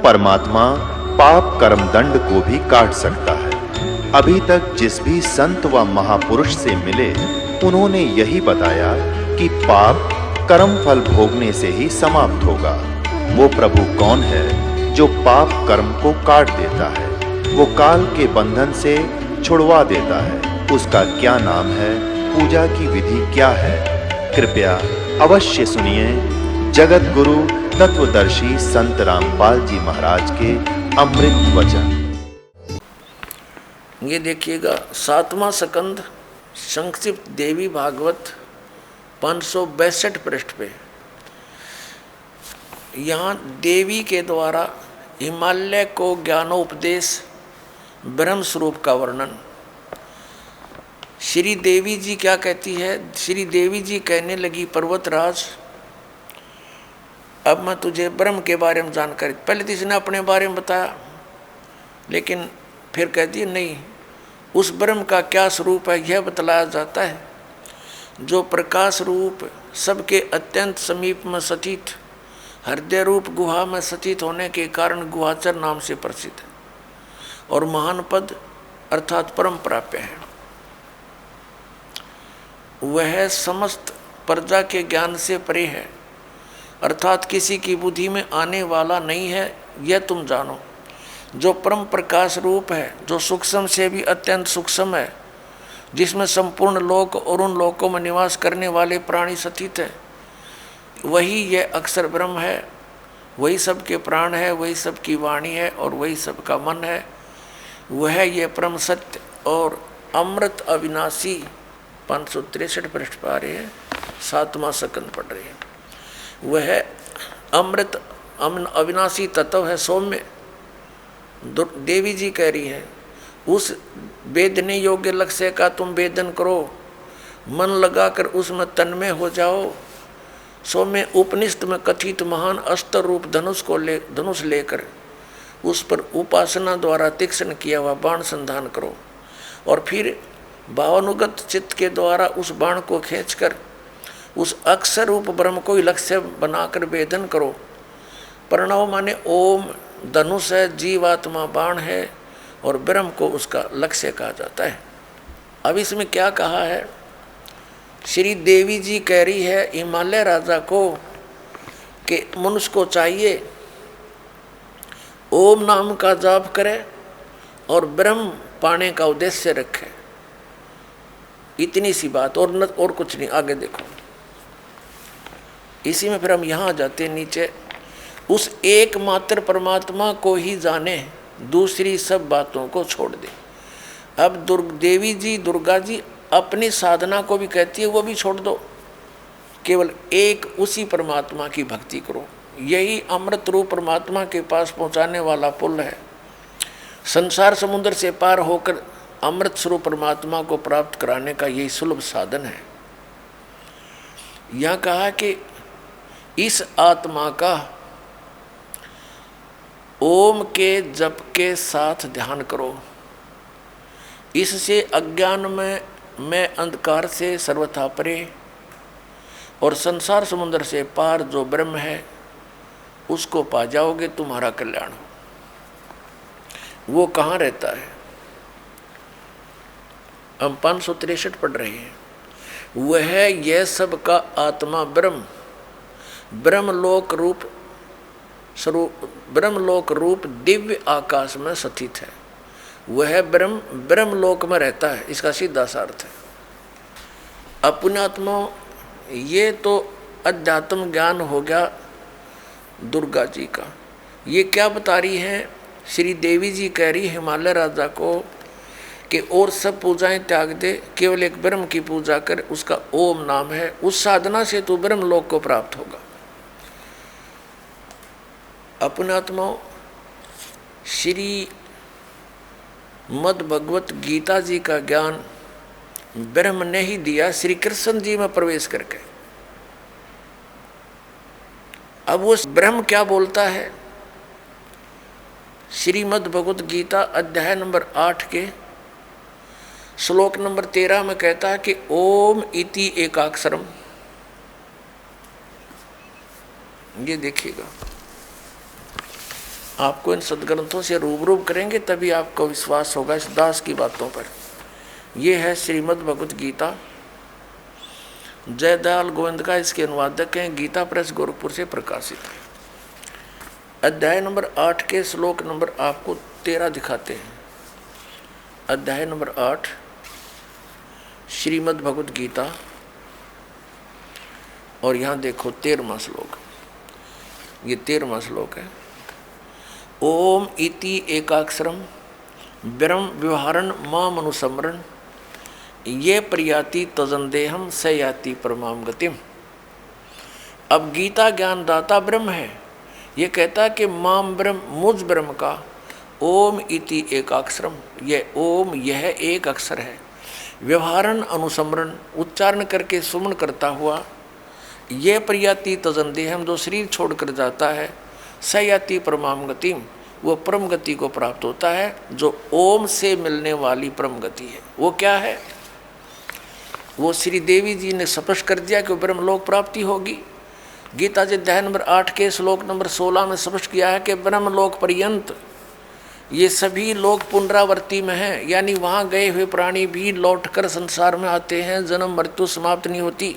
परमात्मा पाप कर्म दंड को भी काट सकता है। अभी तक जिस भी संत व महापुरुष से मिले, उन्होंने यही बताया कि पाप कर्म फल भोगने से ही समाप्त होगा। वो प्रभु कौन है जो पाप कर्म को काट देता है, वो काल के बंधन से छुड़वा देता है? उसका क्या नाम है, पूजा की विधि क्या है? कृपया अवश्य सुनिए जगत गुरु तत्वदर्शी संत रामपाल जी महाराज के अमृत वचन। ये देखिएगा 7वां स्कंद संक्षिप्त देवी भागवत 562 पृष्ठ पे। यहाँ देवी के द्वारा हिमालय को ज्ञानोपदेश ब्रह्म स्वरूप का वर्णन। श्री देवी जी क्या कहती है? श्री देवी जी कहने लगी, पर्वतराज अब मैं तुझे ब्रह्म के बारे में जानकारी, पहले तो इसने अपने बारे में बताया, लेकिन फिर कहती है नहीं, उस ब्रह्म का क्या स्वरूप है यह बतलाया जाता है, जो प्रकाश रूप सबके अत्यंत समीप में स्थित हृदय रूप गुहा में स्थित होने के कारण गुहाचर नाम से प्रसिद्ध है और महान पद अर्थात परम प्राप्य है। वह समस्त प्रजा के ज्ञान से परे है, अर्थात किसी की बुद्धि में आने वाला नहीं है, यह तुम जानो। जो परम प्रकाश रूप है, जो सूक्ष्म से भी अत्यंत सूक्ष्म है, जिसमें संपूर्ण लोक और उन लोकों में निवास करने वाले प्राणी स्थित है, वही यह अक्षर ब्रह्म है। वही सबके प्राण है, वही सबकी वाणी है और वही सबका मन है। वह यह परम सत्य और अमृत अविनाशी 563 पृष्ठ पा रहे हैं, 7वां स्कंद पढ़ रहे हैं। वह अमृत अविनाशी तत्व है, सौम्य। देवी जी कह रही है, उस वेदने योग्य लक्ष्य का तुम वेदन करो, मन लगाकर उसमें तन्मय हो जाओ। सौम्य उपनिषद में कथित महान अस्त्र रूप धनुष लेकर उस पर उपासना द्वारा तीक्ष्ण किया हुआ बाण संधान करो और फिर भावानुगत चित्त के द्वारा उस बाण को खींचकर उस अक्षर रूप ब्रह्म को लक्ष्य बनाकर वेदन करो। प्रणव माने ओम धनुष है, जीवात्मा बाण है और ब्रह्म को उसका लक्ष्य कहा जाता है। अब इसमें क्या कहा है? श्री देवी जी कह रही है हिमालय राजा को कि मनुष्य को चाहिए ओम नाम का जाप करे और ब्रह्म पाने का उद्देश्य रखे। इतनी सी बात और कुछ नहीं। आगे देखो, इसी में फिर हम यहाँ आ जाते हैं नीचे। उस एकमात्र परमात्मा को ही जाने, दूसरी सब बातों को छोड़ दे। अब देवी जी दुर्गा जी अपनी साधना को भी कहती है वो भी छोड़ दो, केवल एक उसी परमात्मा की भक्ति करो। यही अमृत रूप परमात्मा के पास पहुंचाने वाला पुल है। संसार समुद्र से पार होकर अमृत स्वरूप परमात्मा को प्राप्त कराने का यही सुलभ साधन है। यह कहा कि इस आत्मा का ओम के जप के साथ ध्यान करो। इससे अज्ञान में अंधकार से सर्वथा परे और संसार समुद्र से पार जो ब्रह्म है उसको पा जाओगे, तुम्हारा कल्याण हो। वो कहाँ रहता है? हम 563 पढ़ रहे हैं। वह यह सब का आत्मा ब्रह्म ब्रह्मलोक रूप दिव्य आकाश में स्थित है। वह ब्रह्मलोक में रहता है, इसका सीधा सा अर्थ है। अपनात्मा, ये तो अध्यात्म ज्ञान हो गया दुर्गा जी का। ये क्या बता रही हैं? श्री देवी जी कह रही हिमालय राजा को कि और सब पूजाएं त्याग दे, केवल एक ब्रह्म की पूजा कर, उसका ओम नाम है। उस साधना से तू ब्रह्मलोक को प्राप्त होगा। अपनात्मा, श्री मद भगवत गीता जी का ज्ञान ब्रह्म ने ही दिया श्री कृष्ण जी में प्रवेश करके। अब वो ब्रह्म क्या बोलता है? श्रीमद् भगवत गीता अध्याय नंबर 8 के श्लोक नंबर 13 में कहता है कि ओम इति एकाक्षरम। ये देखिएगा, आपको इन सदग्रंथों से रूबरू करेंगे तभी आपको विश्वास होगा इस दास की बातों पर। ये है श्रीमद् भगवत गीता, जयदयाल गोविंद का इसके अनुवादक हैं, गीता प्रेस गोरखपुर से प्रकाशित है। अध्याय नंबर 8 के श्लोक नंबर आपको 13 दिखाते हैं। अध्याय नंबर 8 श्रीमद् भगवत गीता, और यहाँ देखो 13वां श्लोक, ये 13वां श्लोक है। ओम इति एकाक्षरम ब्रह्म व्यवहारण माम अनुसमरण ये प्रयाति तजंदेहम स याति परमाम गतिम। अब गीता ज्ञानदाता ब्रह्म है, ये कहता है कि माम ब्रह्म, मुझ ब्रह्म का ओम इति एकाक्षरम, ये ओम यह एक अक्षर है, व्यवहारण अनुसमरण उच्चारण करके सुमन करता हुआ, ये प्रयाति तजंदेहम जो शरीर छोड़कर जाता है, स याति परमाम गतिम वो परम गति को प्राप्त होता है, जो ओम से मिलने वाली परम गति है। वो क्या है? वो श्री देवी जी ने स्पष्ट कर दिया कि ब्रह्मलोक प्राप्ति होगी। गीता जी अध्याय नंबर 8 के श्लोक नंबर 16 में स्पष्ट किया है कि ब्रह्मलोक पर्यंत ये सभी लोग पुनरावर्ती में हैं, यानी वहाँ गए हुए प्राणी भी लौटकर संसार में आते हैं, जन्म मृत्यु समाप्त नहीं होती।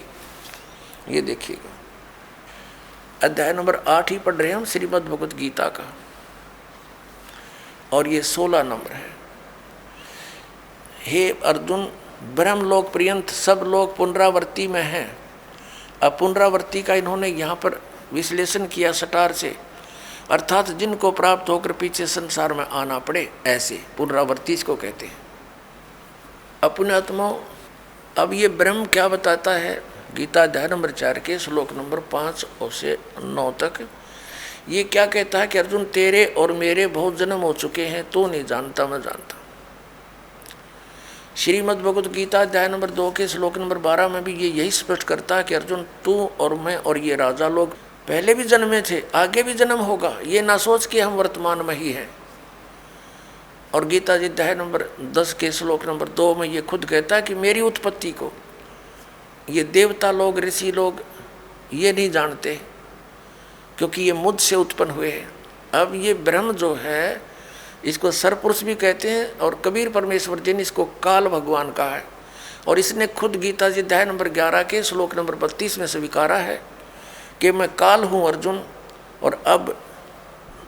ये देखिएगा अध्याय नंबर 8 ही पढ़ रहे हैं हम श्रीमद् भगवत गीता का, और ये 16 नंबर है। हे अर्जुन, ब्रह्मलोक पर्यंत सब लोग पुनरावर्ती में हैं। अब पुनरावर्ती का इन्होंने यहाँ पर विश्लेषण किया सटार से, अर्थात जिनको प्राप्त होकर पीछे संसार में आना पड़े, ऐसे पुनरावर्ती इसको कहते हैं। अपने आत्माओं, अब ये ब्रह्म क्या बताता है? गीता अध्याय नंबर 4 के श्लोक नंबर 5 से 9 तक ये क्या कहता है कि अर्जुन तेरे और मेरे बहुत जन्म हो चुके हैं, तो नहीं जानता, मैं जानता। श्रीमद् भगवत गीता अध्याय नंबर 2 के श्लोक नंबर 12 में भी ये यही स्पष्ट करता है कि अर्जुन तू और मैं और ये राजा लोग पहले भी जन्मे थे, आगे भी जन्म होगा, ये ना सोच कि हम वर्तमान में ही हैं। और गीता जी अध्याय नंबर 10 के श्लोक नंबर 2 में ये खुद कहता है कि मेरी उत्पत्ति को ये देवता लोग, ऋषि लोग ये नहीं जानते, क्योंकि ये मुझसे उत्पन्न हुए हैं। अब ये ब्रह्म जो है इसको सरपुरुष भी कहते हैं, और कबीर परमेश्वर जी ने इसको काल भगवान कहा है, और इसने खुद गीता जी अध्याय नंबर 11 के श्लोक नंबर 32 में स्वीकारा है कि मैं काल हूँ अर्जुन, और अब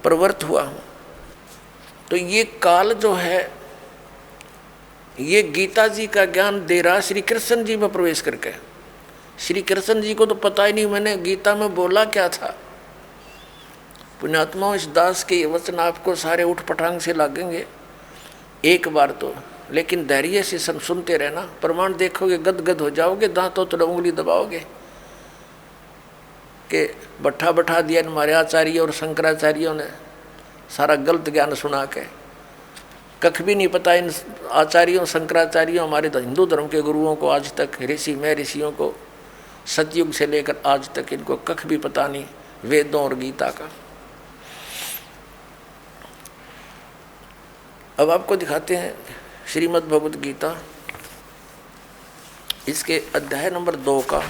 प्रवृत्त हुआ हूँ। तो ये काल जो है ये गीता जी का ज्ञान दे रहा श्री कृष्ण जी में प्रवेश करके। श्री कृष्ण जी को तो पता ही नहीं मैंने गीता में बोला क्या था। पुण्यात्माओं, इस दास के ये वचन आपको सारे उठ पटांग से लगेंगे एक बार तो, लेकिन धैर्य से सुनते रहना, प्रमाण देखोगे गदगद हो जाओगे, दांतों तो उंगली दबाओगे कि बैठा बैठा दिया हमारे आचार्य और शंकराचार्यों ने सारा गलत ज्ञान सुना के। कख भी नहीं पता इन आचार्यों शंकराचार्यों, हमारे हिंदू धर्म के गुरुओं को आज तक, ऋषि में ऋषियों को सतयुग से लेकर आज तक इनको कख भी पता नहीं वेदों और गीता का। अब आपको दिखाते हैं श्रीमद् भगवत गीता, इसके अध्याय नंबर 2 का,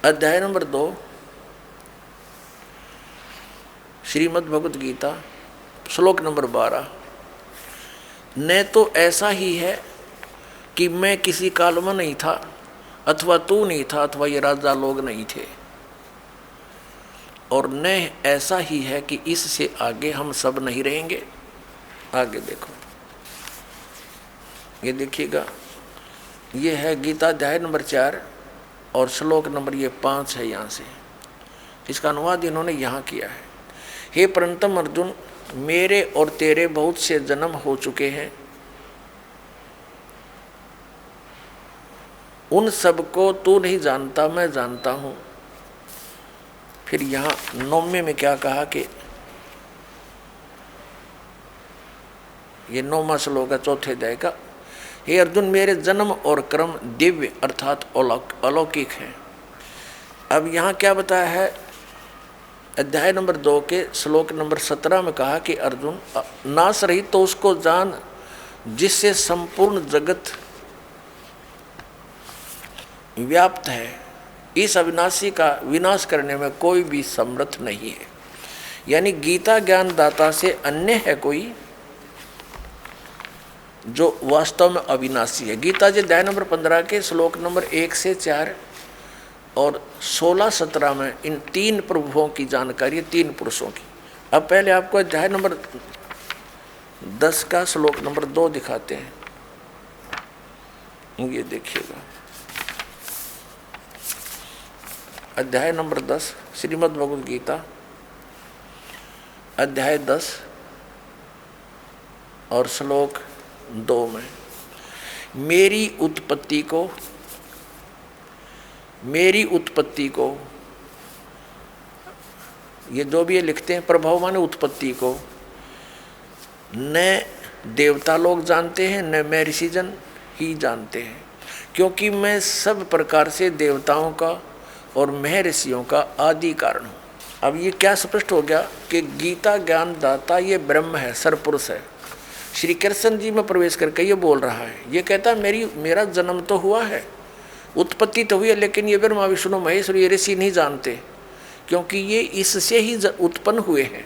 अध्याय नंबर 2 श्रीमद् भगवत गीता श्लोक नंबर 12। न तो ऐसा ही है कि मैं किसी काल में नहीं था, अथवा तू नहीं था, अथवा ये राजा लोग नहीं थे, और न ऐसा ही है कि इससे आगे हम सब नहीं रहेंगे। आगे देखो, ये देखिएगा, ये है गीता अध्याय नंबर 4 और श्लोक नंबर ये 5 है। यहाँ से इसका अनुवाद इन्होंने यहाँ किया है। हे परंतम अर्जुन, मेरे और तेरे बहुत से जन्म हो चुके हैं, उन सबको तू नहीं जानता, मैं जानता हूँ। फिर यहाँ 9वें में क्या कहा कि ये 9वां श्लोक है 4थे अध्याय का। हे अर्जुन, मेरे जन्म और कर्म दिव्य अर्थात अलौकिक है। अब यहाँ क्या बताया है? अध्याय नंबर 2 के श्लोक नंबर 17 में कहा कि अर्जुन, नाश रहित तो उसको जान जिससे संपूर्ण जगत व्याप्त है। इस अविनाशी का विनाश करने में कोई भी समर्थ नहीं है। यानी गीता ज्ञान दाता से अन्य है कोई जो वास्तव में अविनाशी है। गीता जी अध्याय नंबर 15 के श्लोक नंबर 1 से 4 और 16-17 में इन 3 प्रभुओं की जानकारी है, 3 पुरुषों की। अब पहले आपको अध्याय नंबर 10 का श्लोक नंबर 2 दिखाते हैं। ये देखिएगा, अध्याय नंबर 10 श्रीमद् भगवद गीता अध्याय 10 और श्लोक 2 में मेरी उत्पत्ति को ये जो भी ये लिखते हैं, प्रभाव माने उत्पत्ति को न देवता लोग जानते हैं न मैं ऋषिजन ही जानते हैं, क्योंकि मैं सब प्रकार से देवताओं का और मैं ऋषियों का आदि कारण हूँ। अब ये क्या स्पष्ट हो गया कि गीता ज्ञान दाता ये ब्रह्म है, सरपुरुष है। श्री कृष्ण जी में प्रवेश करके ये बोल रहा है, ये कहता मेरा जन्म तो हुआ है, उत्पत्ति तो हुई है, लेकिन ये ब्रह्मा विष्णु महेश और ये ऋषि नहीं जानते, क्योंकि ये इससे ही उत्पन्न हुए हैं।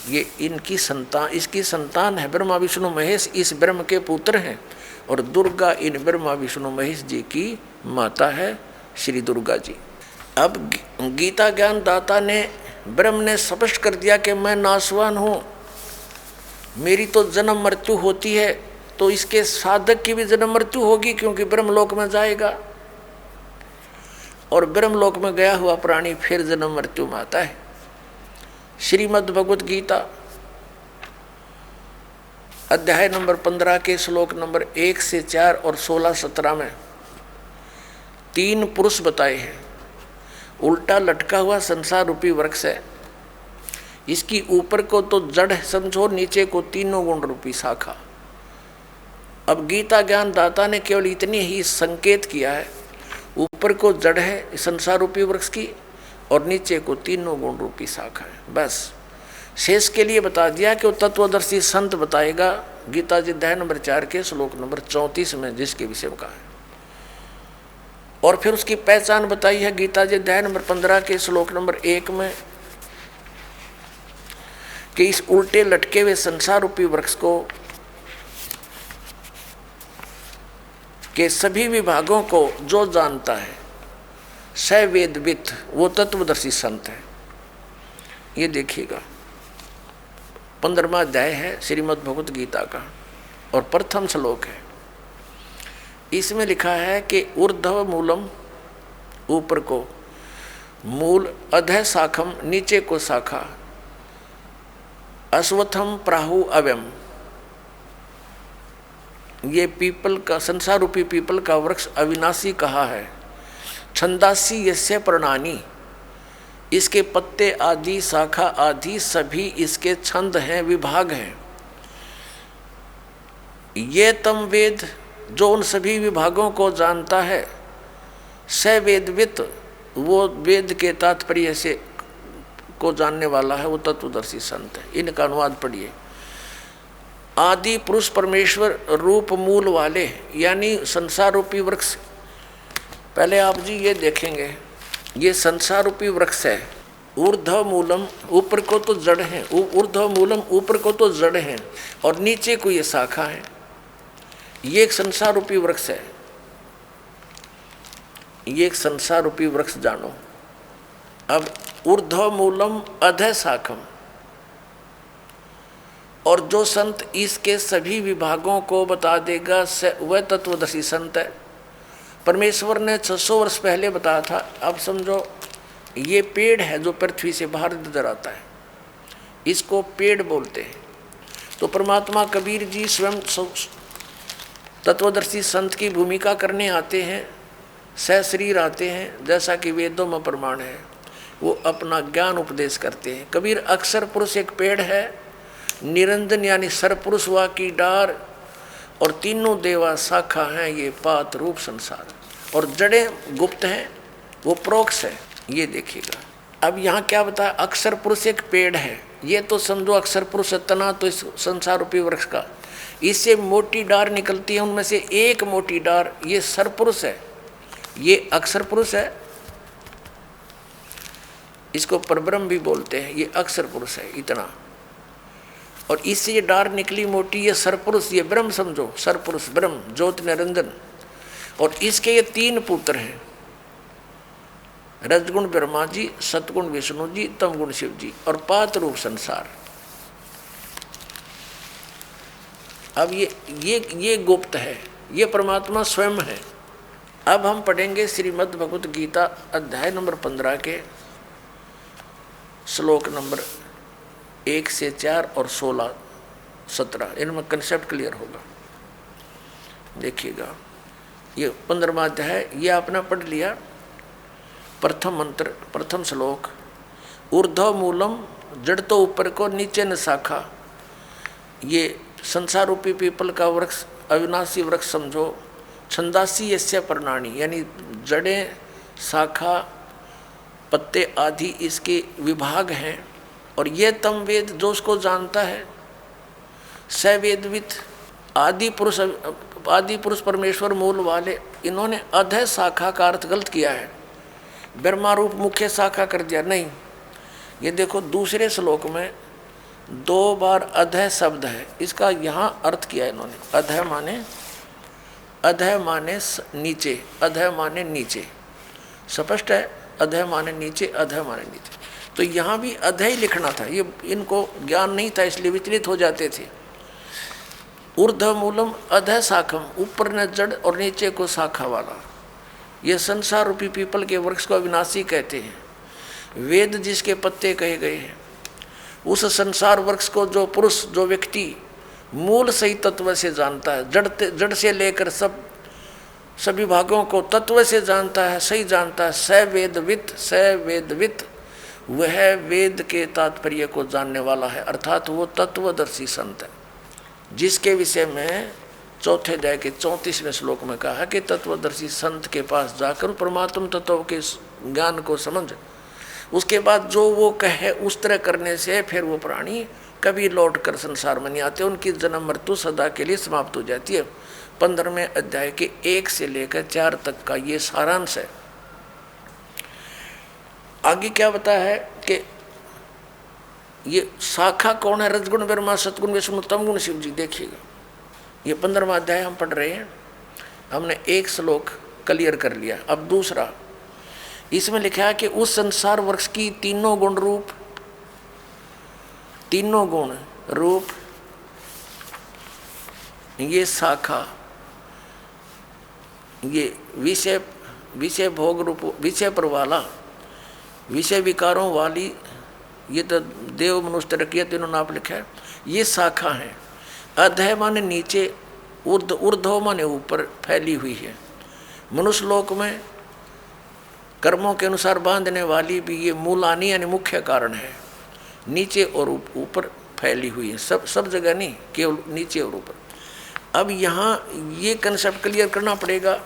ये इसकी संतान है। ब्रह्मा विष्णु महेश इस ब्रह्म के पुत्र हैं और दुर्गा इन ब्रह्मा विष्णु महेश जी की माता है, श्री दुर्गा जी। अब गीता ज्ञान दाता ने ब्रह्म ने स्पष्ट कर दिया कि मैं नाशवान हूँ, मेरी तो जन्म मृत्यु होती है, तो इसके साधक की भी जन्म मृत्यु होगी, क्योंकि ब्रह्मलोक में जाएगा और ब्रह्मलोक में गया हुआ प्राणी फिर जन्म मृत्यु में आता है। श्रीमद् भगवद गीता अध्याय नंबर 15 के श्लोक नंबर 1 से 4 और 16-17 में 3 पुरुष बताए हैं। उल्टा लटका हुआ संसार रूपी वृक्ष है, इसकी ऊपर को तो जड़ समझो, नीचे को 3 गुण रूपी शाखा। अब गीता ज्ञान दाता ने केवल इतनी ही संकेत किया है, ऊपर को जड़ है संसार रूपी वृक्ष की और नीचे को 3 गुण रूपी शाखा है। बस शेष के लिए बता दिया कि वो तत्वदर्शी संत बताएगा गीता जी अध्याय नंबर 4 के श्लोक नंबर 34 में जिसके विषय में कहा है। और फिर उसकी पहचान बताई है गीता जी अध्याय नंबर 15 के श्लोक नंबर 1 में कि इस उल्टे लटके हुए संसार रूपी वृक्ष को के सभी विभागों को जो जानता है स वेदवित, वो तत्वदर्शी संत है। ये देखिएगा 15वां अध्याय है श्रीमद् भगवद गीता का और प्रथम श्लोक है। इसमें लिखा है कि ऊर्ध्व मूलम, ऊपर को मूल, अधः शाखम, नीचे को शाखा, अश्वत्थम प्राहु अव्यम। ये पीपल का संसार रूपी पीपल का वृक्ष अविनाशी कहा है। छंदासी यस्य पर्णानि, इसके पत्ते आदि शाखा आदि सभी इसके छंद हैं, विभाग हैं। ये तम वेद, जो उन सभी विभागों को जानता है, स वेदवित, वो वेद के तात्पर्य से को जानने वाला है, वो तत्वदर्शी संत है। इनका अनुवाद पढ़िए। आदि पुरुष परमेश्वर रूप मूल वाले, यानी संसार रूपी वृक्ष। पहले आप जी ये देखेंगे, ये संसार रूपी वृक्ष है। ऊर्ध्व मूलम, ऊपर को तो जड़ है, ऊर्ध्व मूलम, ऊपर को तो जड़ है और नीचे को ये शाखा है। ये एक संसार रूपी वृक्ष है। ये एक संसार रूपी वृक्ष जानो। अब ऊर्ध्व मूलम अधः शाखम, और जो संत इसके सभी विभागों को बता देगा वह तत्वदर्शी संत है। परमेश्वर ने 600 वर्ष पहले बताया था। अब समझो ये पेड़ है जो पृथ्वी से बाहर नजर आता है, इसको पेड़ बोलते हैं। तो परमात्मा कबीर जी स्वयं तत्वदर्शी संत की भूमिका करने आते हैं, सहशरीर आते हैं, जैसा कि वेदों में प्रमाण है। वो अपना ज्ञान उपदेश करते हैं। कबीर अक्षर पुरुष एक पेड़ है, निरंजन यानी सरपुरुष वा की डार, और तीनों देवा शाखा हैं ये पात रूप संसार, और जड़ें गुप्त हैं, वो प्रोक्ष है। ये देखिएगा। अब यहाँ क्या बताया, अक्षर पुरुष एक पेड़ है। ये तो समझो अक्षर पुरुष तना तो इस संसार रूपी वृक्ष का, इससे मोटी डार निकलती है, उनमें से एक मोटी डार ये सरपुरुष है, ये अक्षर पुरुष है। इसको परब्रह्म भी बोलते हैं। ये अक्षर पुरुष है इतना, और इससे ये डार निकली मोटी, ये सरपुरुष, ये ब्रह्म समझो, सरपुरुष ब्रह्म ज्योति निरंजन। और इसके ये 3 पुत्र हैं, रजगुण ब्रह्मा जी, सतगुण विष्णु जी, तमगुण शिव जी, और 5 रूप संसार। अब ये गुप्त है, ये परमात्मा स्वयं है। अब हम पढ़ेंगे श्रीमद् भगवत गीता अध्याय नंबर 15 के श्लोक नंबर 1 से 4 और 16, 17। इनमें कंसेप्ट क्लियर होगा। देखिएगा, ये 15वां अध्याय, ये आपने पढ़ लिया। प्रथम मंत्र, प्रथम श्लोक, ऊर्ध्व मूलम, जड़ तो ऊपर को, नीचे न शाखा। ये संसार रूपी पीपल का वृक्ष, अविनाशी वृक्ष समझो। छंदासी यस्य पर्णानि, यानी जड़ें, शाखा, पत्ते आदि इसके विभाग हैं। और ये तम वेद, जो उसको जानता है, स वेदवित। आदि पुरुष परमेश्वर मूल वाले, इन्होंने अधः शाखा का अर्थ गलत किया है, ब्रह्मा रूप मुख्य शाखा कर दिया। नहीं, ये देखो दूसरे श्लोक में 2 बार अधः शब्द है, इसका यहाँ अर्थ किया इन्होंने। अधः माने नीचे, अधः माने नीचे, स्पष्ट है। अधः माने नीचे, अधः माने नीचे। तो यहाँ भी अधः ही लिखना था, ये इनको ज्ञान नहीं था, इसलिए विचलित हो जाते थे। ऊर्ध्व मूलम अधः शाखम, ऊपर न जड़ और नीचे को शाखा वाला। यह संसार रूपी पीपल के वृक्ष को अविनाशी कहते हैं। वेद जिसके पत्ते कहे गए हैं, उस संसार वृक्ष को जो पुरुष, जो व्यक्ति मूल सही तत्व से जानता है, जड़ से लेकर सभी भागों को तत्व से जानता है, सही जानता है, स वेदवित, वह वेद के तात्पर्य को जानने वाला है, अर्थात वो तत्वदर्शी संत है, जिसके विषय में चौथे अध्याय के 34वें श्लोक में कहा है कि तत्वदर्शी संत के पास जाकर परमात्म तत्व के ज्ञान को समझ, उसके बाद जो वो कहे उस तरह करने से फिर वो प्राणी कभी लौट कर संसार में नहीं आते, उनकी जन्म मृत्यु सदा के लिए समाप्त हो जाती है। 15वें अध्याय के 1 से लेकर 4 तक का ये सारांश है। आगे क्या बताया है कि ये शाखा कौन है? रजगुण ब्रह्मा, सतगुण विष्णु, तमगुण शिव जी। देखिएगा, ये 15वां अध्याय हम पढ़ रहे हैं। हमने 1 श्लोक क्लियर कर लिया। अब दूसरा, इसमें लिखा है कि उस संसार वृक्ष की तीनों गुण रूप ये शाखा, ये विषय भोग रूप, विषय पर वाला, विषय विकारों वाली, ये तो देव मनुष्य तरक्या तीनों नाप लिखा है, ये शाखा है। अधः माने नीचे, ऊर्ध्व माने ऊपर फैली हुई है। मनुष्य लोक में कर्मों के अनुसार बांधने वाली भी ये मूलानी यानी मुख्य कारण है, नीचे और ऊपर फैली हुई है, सब जगह नहीं, केवल नीचे और ऊपर। अब यहाँ ये कंसेप्ट क्लियर करना पड़ेगा।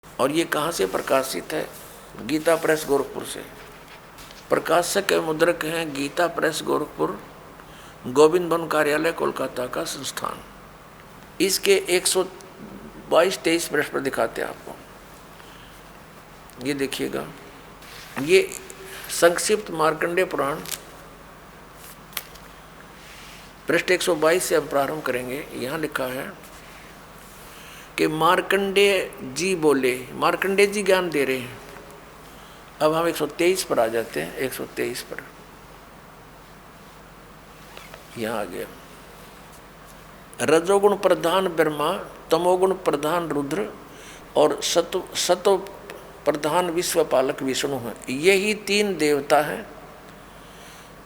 और ये कहाँ से प्रकाशित है? गीता प्रेस गोरखपुर से। प्रकाशक के मुद्रक हैं गीता प्रेस गोरखपुर, गोविंद भवन कार्यालय कोलकाता का संस्थान। इसके 122-23 पृष्ठ पर दिखाते हैं आपको। ये देखिएगा, ये संक्षिप्त मार्कंडेय पुराण पृष्ठ 122 से हम प्रारंभ करेंगे। यहाँ लिखा है कि मार्कंडेय जी बोले, मार्कंडेय जी ज्ञान दे रहे हैं। अब हम 123 पर आ जाते हैं। 123 पर यहाँ आ गया, रजोगुण प्रधान ब्रह्मा, तमोगुण प्रधान रुद्र और सत्व प्रधान विश्वपालक विष्णु हैं। यही 3 देवता हैं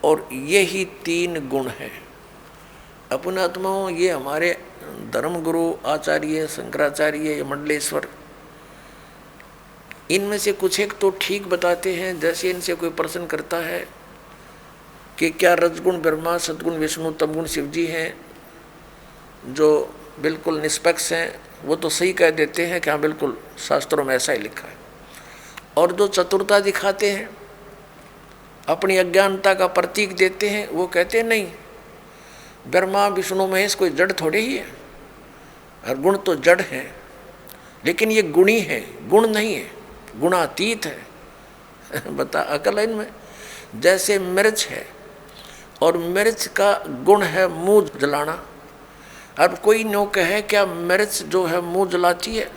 और यही 3 गुण हैं। अपने आत्माओं, ये हमारे धर्मगुरु आचार्य शंकराचार्य, मंडलेश्वर, इनमें से कुछ एक तो ठीक बताते हैं। जैसे इनसे कोई प्रश्न करता है कि क्या रजगुण ब्रह्मा, सतगुण विष्णु, तमगुण शिव जी हैं, जो बिल्कुल निष्पक्ष हैं, वो तो सही कह देते हैं कि हाँ बिल्कुल शास्त्रों में ऐसा ही लिखा है। और जो चतुरता दिखाते हैं, अपनी अज्ञानता का प्रतीक देते हैं, वो कहते हैं नहीं, ब्रह्मा विष्णु महेश कोई जड़ थोड़े ही है, और गुण तो जड़ है, लेकिन ये गुणी है, गुण नहीं है, गुणातीत है। बता अकल है इनमें। जैसे मिर्च है और मिर्च का गुण है मुंह जलाना। अब कोई नो कहे क्या मिर्च जो है मुंह जलाती है,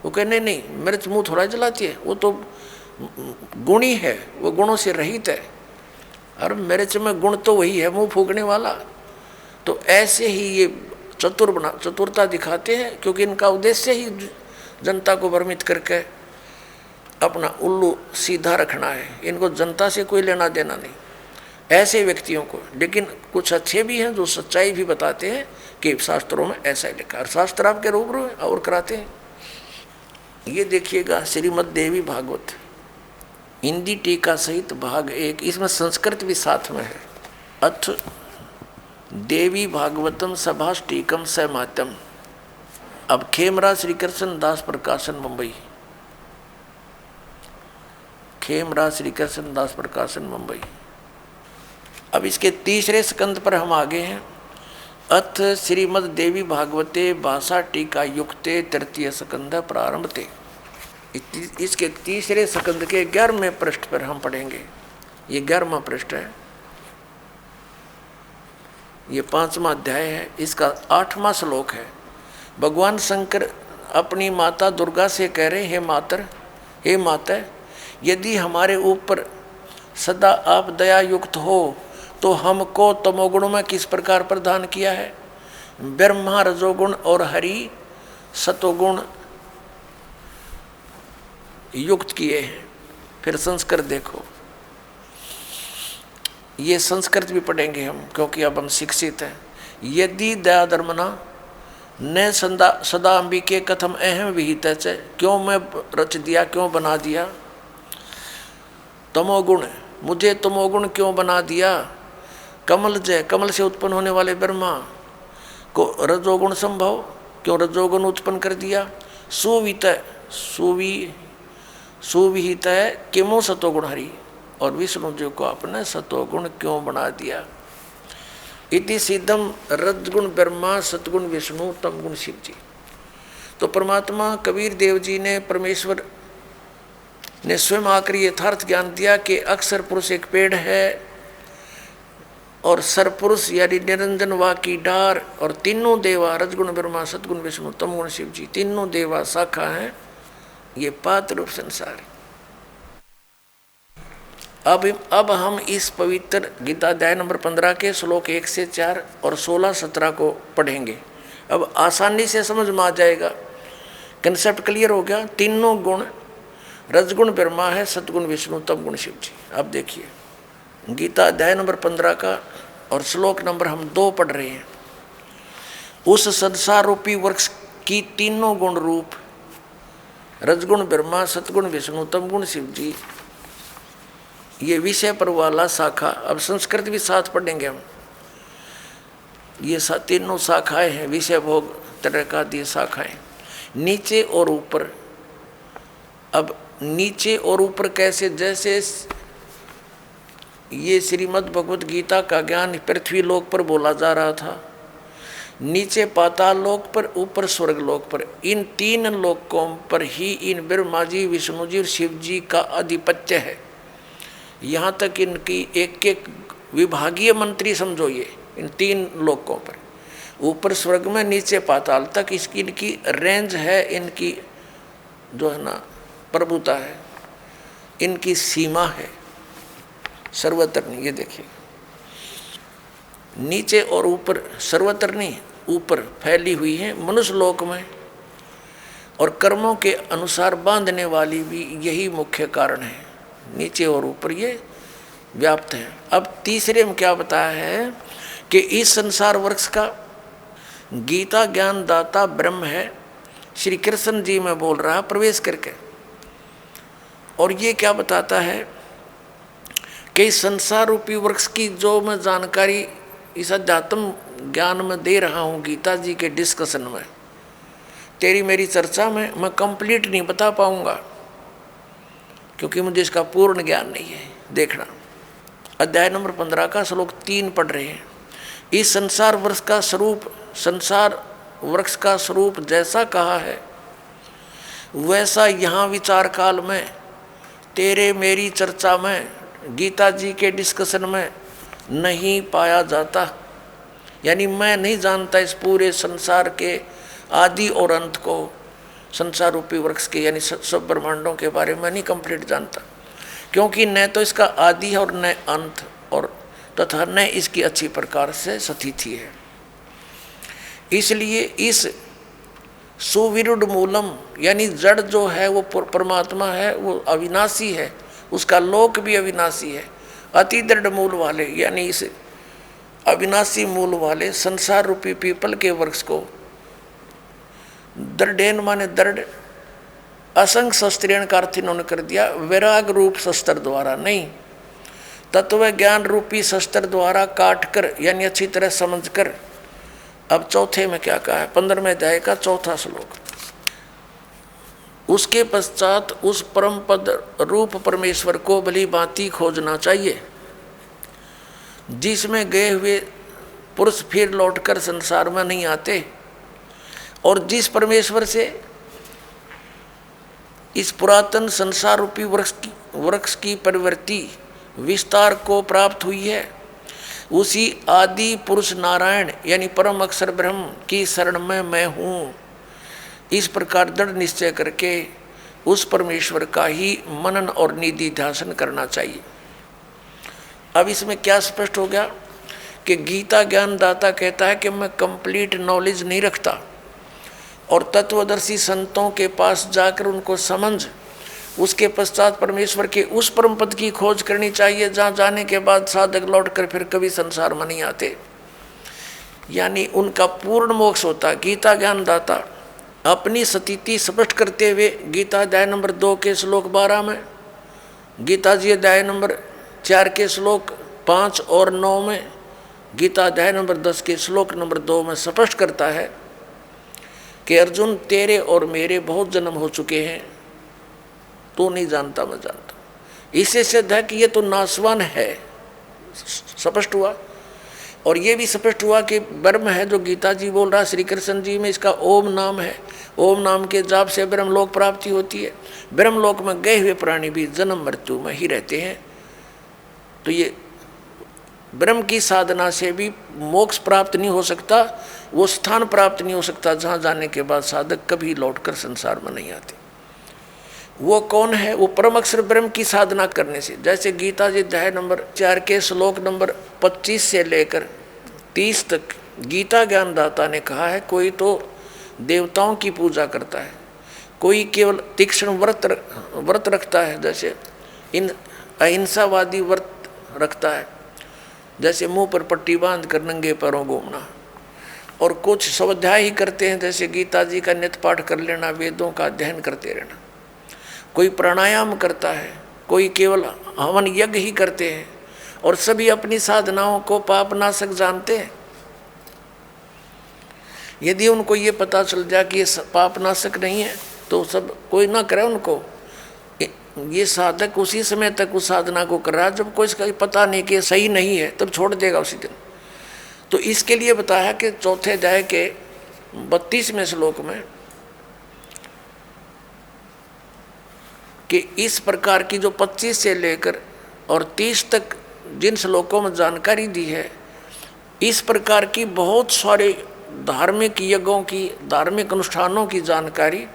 वो कहे नहीं नहीं, मिर्च मुंह थोड़ा जलाती है, वो तो गुणी है, वो गुणों से रहित है। और मिर्च में गुण तो वही है, मुंह फूकने वाला। तो ऐसे ही ये चतुरता दिखाते हैं, क्योंकि इनका उद्देश्य ही जनता को भ्रमित करके अपना उल्लू सीधा रखना है। इनको जनता से कोई लेना देना नहीं, ऐसे व्यक्तियों को। लेकिन कुछ अच्छे भी हैं जो सच्चाई भी बताते हैं कि शास्त्रों में ऐसा ही लिखा है, और शास्त्र आपके रूबरू है और कराते हैं। ये देखिएगा श्रीमद् देवी भागवत हिंदी टीका सहित भाग 1, इसमें संस्कृत भी साथ में है। अथ देवी भागवतम सभाष टीकम सैमात्यम। अब खेमरा श्री कृष्ण दास प्रकाशन मुंबई, खेमरा श्री कृष्ण दास प्रकाशन मुंबई। अब इसके तीसरे स्कंद पर हम आगे हैं। अथ श्रीमद् देवी भागवते भाषा टीका युक्ते तृतीय स्कंद प्रारंभते। इसके तीसरे स्कंद के 11वें पृष्ठ पर हम पढ़ेंगे। ये 11वां पृष्ठ है, ये 5वां अध्याय है, इसका 8वां श्लोक है। भगवान शंकर अपनी माता दुर्गा से कह रहे, हे माता, यदि हमारे ऊपर सदा आप दया युक्त हो तो हमको तमोगुण में किस प्रकार प्रदान किया है? ब्रह्मा रजोगुण और हरि सतोगुण युक्त किए हैं। फिर संस्कृत देखो, ये संस्कृत भी पढ़ेंगे हम, क्योंकि अब हम शिक्षित हैं। यदि दया धर्मना न सदा अंबिके कथम अहम विहित, क्यों मैं रच दिया, क्यों बना दिया? तमोगुण, मुझे तमोगुण क्यों बना दिया? कमल से उत्पन्न होने वाले ब्रह्मा को रजोगुण संभव, क्यों रजोगुण उत्पन्न कर दिया? सुविहित है किमो सतोगुण हरि, और विष्णु जी को आपने सतोगुण क्यों बना दिया? इति सिद्धम रजगुण ब्रह्मा सतगुण विष्णु तमगुण शिव जी। तो परमात्मा कबीर देव जी ने, परमेश्वर ने स्वयं आकर यथार्थ ज्ञान दिया कि अक्षर पुरुष एक पेड़ है, और सरपुरुष यानी निरंजन वा की डार, और तीनों देवा रजगुण ब्रह्मा सतगुण विष्णु तमगुण शिव जी, तीनों देवा शाखा हैं। ये पात्र रूप संसार। अब हम इस पवित्र गीता अध्याय नंबर 15 के श्लोक 1 से 4 और 16-17 को पढ़ेंगे। अब आसानी से समझ में आ जाएगा, कंसेप्ट क्लियर हो गया। तीनों गुण, रजगुण ब्रह्मा है, सतगुण विष्णु तमगुण शिव जी। अब देखिए गीता अध्याय नंबर 15 का और श्लोक नंबर हम 2 पढ़ रहे हैं। उस संसार रूपी वृक्ष की तीनों गुण रूप रजगुण ब्रह्मा सतगुण विष्णु तमगुण शिव जी, ये विषय पर वाला शाखा। अब संस्कृत भी साथ पढ़ेंगे हम। ये तीनों शाखाएं हैं, विषय भोग तरह का दी शाखाएं, नीचे और ऊपर। अब नीचे और ऊपर कैसे? जैसे ये श्रीमद् भगवत गीता का ज्ञान पृथ्वी लोक पर बोला जा रहा था, नीचे पाताल लोक पर, ऊपर स्वर्ग लोक पर। इन 3 लोकों पर ही इन ब्रह्मा जी, विष्णु जी और शिव जी का आधिपत्य है। यहाँ तक इनकी एक विभागीय मंत्री समझो, ये इन 3 लोकों पर, ऊपर स्वर्ग में, नीचे पाताल तक इसकी इनकी रेंज है, इनकी जो है ना प्रभुता है, इनकी सीमा है, सर्वत्र नहीं। ये देखिए नीचे और ऊपर, सर्वत्र नहीं, ऊपर फैली हुई है मनुष्य लोक में, और कर्मों के अनुसार बांधने वाली भी यही मुख्य कारण है। नीचे और ऊपर ये व्याप्त है। अब तीसरे में क्या बताया है कि इस संसार वृक्ष का गीता ज्ञान दाता ब्रह्म है, श्री कृष्ण जी में बोल रहा प्रवेश करके। और ये क्या बताता है कि संसार रूपी वृक्ष की जो मैं जानकारी इस अध्यात्म ज्ञान में दे रहा हूँ गीता जी के डिस्कशन में, तेरी मेरी चर्चा में मैं कंप्लीट नहीं बता पाऊँगा, क्योंकि मुझे इसका पूर्ण ज्ञान नहीं है। देखना अध्याय नंबर 15 का श्लोक 3 पढ़ रहे हैं। इस संसार वृक्ष का स्वरूप जैसा कहा है वैसा यहाँ विचार काल में तेरे मेरी चर्चा में गीता जी के डिस्कशन में नहीं पाया जाता। यानी मैं नहीं जानता इस पूरे संसार के आदि और अंत को, संसार रूपी वृक्ष के यानी सब ब्रह्मांडों के बारे में नहीं कंप्लीट जानता, क्योंकि न तो इसका आदि है और न अंत और तथा न इसकी अच्छी प्रकार से स्थिति है। इसलिए इस सुविरुद्ध मूलम यानी जड़ जो है वो परमात्मा है, वो अविनाशी है, उसका लोक भी अविनाशी है। अति दृढ़ मूल वाले यानी इस अविनाशी मूल वाले संसार रूपी पीपल के वृक्ष को दृढ़ेन माने दृढ़ असंग शस्त्रेण का अर्थ इन्होंने कर दिया, वैराग रूप शस्त्र द्वारा नहीं, तत्व ज्ञान रूपी शस्त्र द्वारा काट कर यानी अच्छी तरह समझ कर। अब चौथे में क्या कहा है, 15वें अध्याय का चौथा श्लोक। उसके पश्चात उस परम पद रूप परमेश्वर को भली भांति खोजना चाहिए जिसमें गए हुए पुरुष फिर लौटकर संसार में नहीं आते, और जिस परमेश्वर से इस पुरातन संसार रूपी वृक्ष की प्रवृत्ति विस्तार को प्राप्त हुई है, उसी आदि पुरुष नारायण यानी परम अक्षर ब्रह्म की शरण में मैं हूँ। इस प्रकार दृढ़ निश्चय करके उस परमेश्वर का ही मनन और निधि ध्यान करना चाहिए। अब इसमें क्या स्पष्ट हो गया कि गीता ज्ञानदाता कहता है कि मैं कंप्लीट नॉलेज नहीं रखता, और तत्वदर्शी संतों के पास जाकर उनको समझ उसके पश्चात परमेश्वर के उस परम पद की खोज करनी चाहिए जहाँ जाने के बाद साधक लौट कर फिर कभी संसार में नहीं आते, यानी उनका पूर्ण मोक्ष होता। गीता ज्ञानदाता अपनी स्थिति स्पष्ट करते हुए गीता अध्याय नंबर 2 के श्लोक 12 में, गीता जी अध्याय नंबर 4 के श्लोक 5 और 9 में, गीता अध्याय नंबर 10 के श्लोक नंबर 2 में स्पष्ट करता है कि अर्जुन तेरे और मेरे बहुत जन्म हो चुके हैं, तू नहीं जानता मैं जानता। इससे सिद्ध है कि ये तो नाशवान है, स्पष्ट हुआ। और ये भी स्पष्ट हुआ कि ब्रह्म है जो गीता जी बोल रहा, श्री कृष्ण जी में इसका ओम नाम है, ओम नाम के जाप से ब्रह्मलोक प्राप्ति होती है। ब्रह्मलोक में गए हुए प्राणी भी जन्म मृत्यु में ही रहते हैं, तो ये ब्रह्म की साधना से भी मोक्ष प्राप्त नहीं हो सकता, वो स्थान प्राप्त नहीं हो सकता जहाँ जाने के बाद साधक कभी लौटकर संसार में नहीं आते। वो कौन है? वो परम अक्षर ब्रह्म की साधना करने से। जैसे गीता जी अध्याय नंबर 4 के श्लोक नंबर 25 से लेकर 30 तक गीता ज्ञानदाता ने कहा है, कोई तो देवताओं की पूजा करता है, कोई केवल तीक्ष्ण व्रत रखता है, जैसे इन अहिंसावादी व्रत रखता है, जैसे मुंह पर पट्टी बांध कर नंगे पैरों घूमना, और कुछ स्वाध्याय ही करते हैं, जैसे गीता जी का नित्य पाठ कर लेना, वेदों का अध्ययन करते रहना। कोई प्राणायाम करता है, कोई केवल हवन यज्ञ ही करते हैं, और सभी अपनी साधनाओं को पापनाशक जानते हैं। यदि उनको ये पता चल जाए कि ये पापनाशक नहीं है तो सब कोई ना करे उनको। ये साधक उसी समय तक उस साधना को कर रहा है जब कोई इसका पता नहीं कि सही नहीं है, तब छोड़ देगा उसी दिन। तो इसके लिए बताया कि चौथे अध्याय के 32वें श्लोक में कि इस प्रकार की जो 25 से लेकर और 30 तक जिन श्लोकों में जानकारी दी है, इस प्रकार की बहुत सारे धार्मिक यज्ञों की, धार्मिक अनुष्ठानों की जानकारी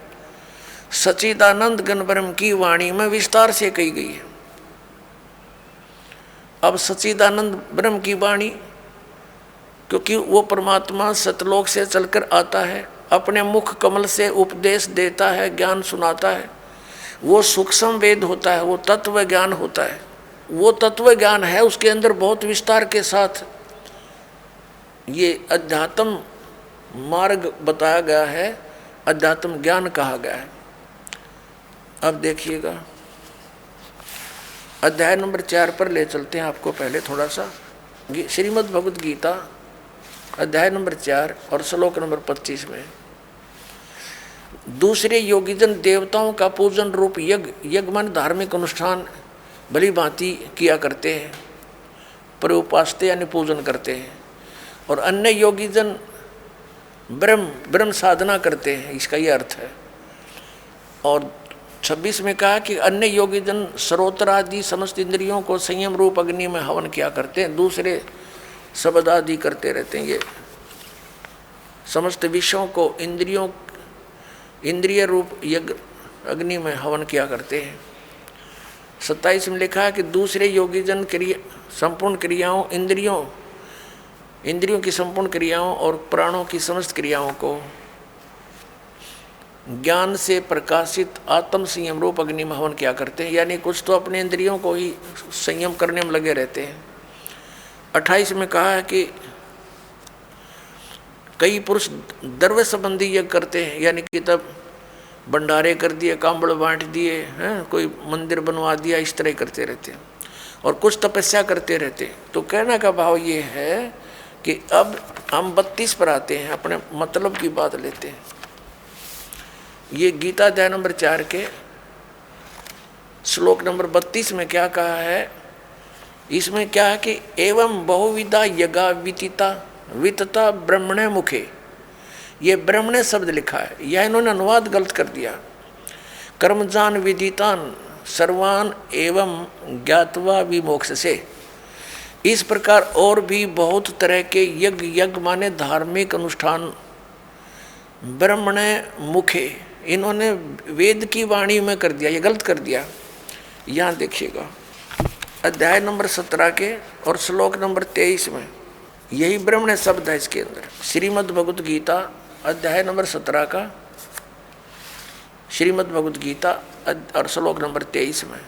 सच्चिदानंद घन ब्रह्म की वाणी में विस्तार से कही गई है। अब सच्चिदानंद ब्रह्म की वाणी, क्योंकि वो परमात्मा सतलोक से चलकर आता है, अपने मुख कमल से उपदेश देता है, ज्ञान सुनाता है, वो सूक्ष्म वेद होता है, वो तत्व ज्ञान होता है। वो तत्व ज्ञान है, उसके अंदर बहुत विस्तार के साथ ये अध्यात्म मार्ग बताया गया है, अध्यात्म ज्ञान कहा गया है। अब देखिएगा अध्याय नंबर 4 पर ले चलते हैं आपको पहले थोड़ा सा। श्रीमद् भगवद गीता अध्याय नंबर 4 और श्लोक नंबर 25 में, दूसरे योगीजन देवताओं का पूजन रूप यज्ञ मन धार्मिक अनुष्ठान भली भांति किया करते हैं, पर उपासते यानी पूजन करते हैं, और अन्य योगी जन ब्रह्म साधना करते हैं, इसका ये अर्थ है। और 26 में कहा कि अन्य योगी जन सरोत्र आदि समस्त इंद्रियों को संयम रूप अग्नि में हवन किया करते हैं, दूसरे शब्द आदि करते रहते हैं। ये समस्त विषयों को इंद्रिय रूप यज्ञ अग्नि में हवन किया करते हैं। 27 में लिखा है कि दूसरे योगी जन संपूर्ण क्रियाओं इंद्रियों की संपूर्ण क्रियाओं और प्राणों की समस्त क्रियाओं को ज्ञान से प्रकाशित आत्म संयम रूप अग्नि में हवन किया करते हैं, यानी कुछ तो अपने इंद्रियों को ही संयम करने में लगे रहते हैं। 28 में कहा है कि कई पुरुष द्रव्य संबंधी यज्ञ करते हैं, यानी कि तब भंडारे कर दिए, कांबड़ बांट दिए हैं, कोई मंदिर बनवा दिया, इस तरह करते रहते हैं। और कुछ तपस्या करते रहते हैं। तो कहने का भाव ये है कि अब हम 32 पर आते हैं, अपने मतलब की बात लेते हैं। ये गीता अध्याय नंबर 4 के श्लोक नंबर 32 में क्या कहा है? इसमें क्या है कि एवं बहुविधा यज्ञा वितता ब्रह्मणे मुखे, ये ब्रह्मणे शब्द लिखा है, यह इन्होंने अनुवाद गलत कर दिया। कर्मजान विदितान सर्वान एवं ज्ञातवा विमोक्ष से। इस प्रकार और भी बहुत तरह के यज्ञ माने धार्मिक अनुष्ठान ब्रह्मणे मुखे, इन्होंने वेद की वाणी में कर दिया, ये गलत कर दिया। यहाँ देखिएगा अध्याय नंबर 17 के और श्लोक नंबर 23 में यही ब्रह्मणे शब्द है। इसके अंदर श्रीमद् भगवत गीता अध्याय नंबर 17 का श्रीमद् भगवत गीता और श्लोक नंबर 23 में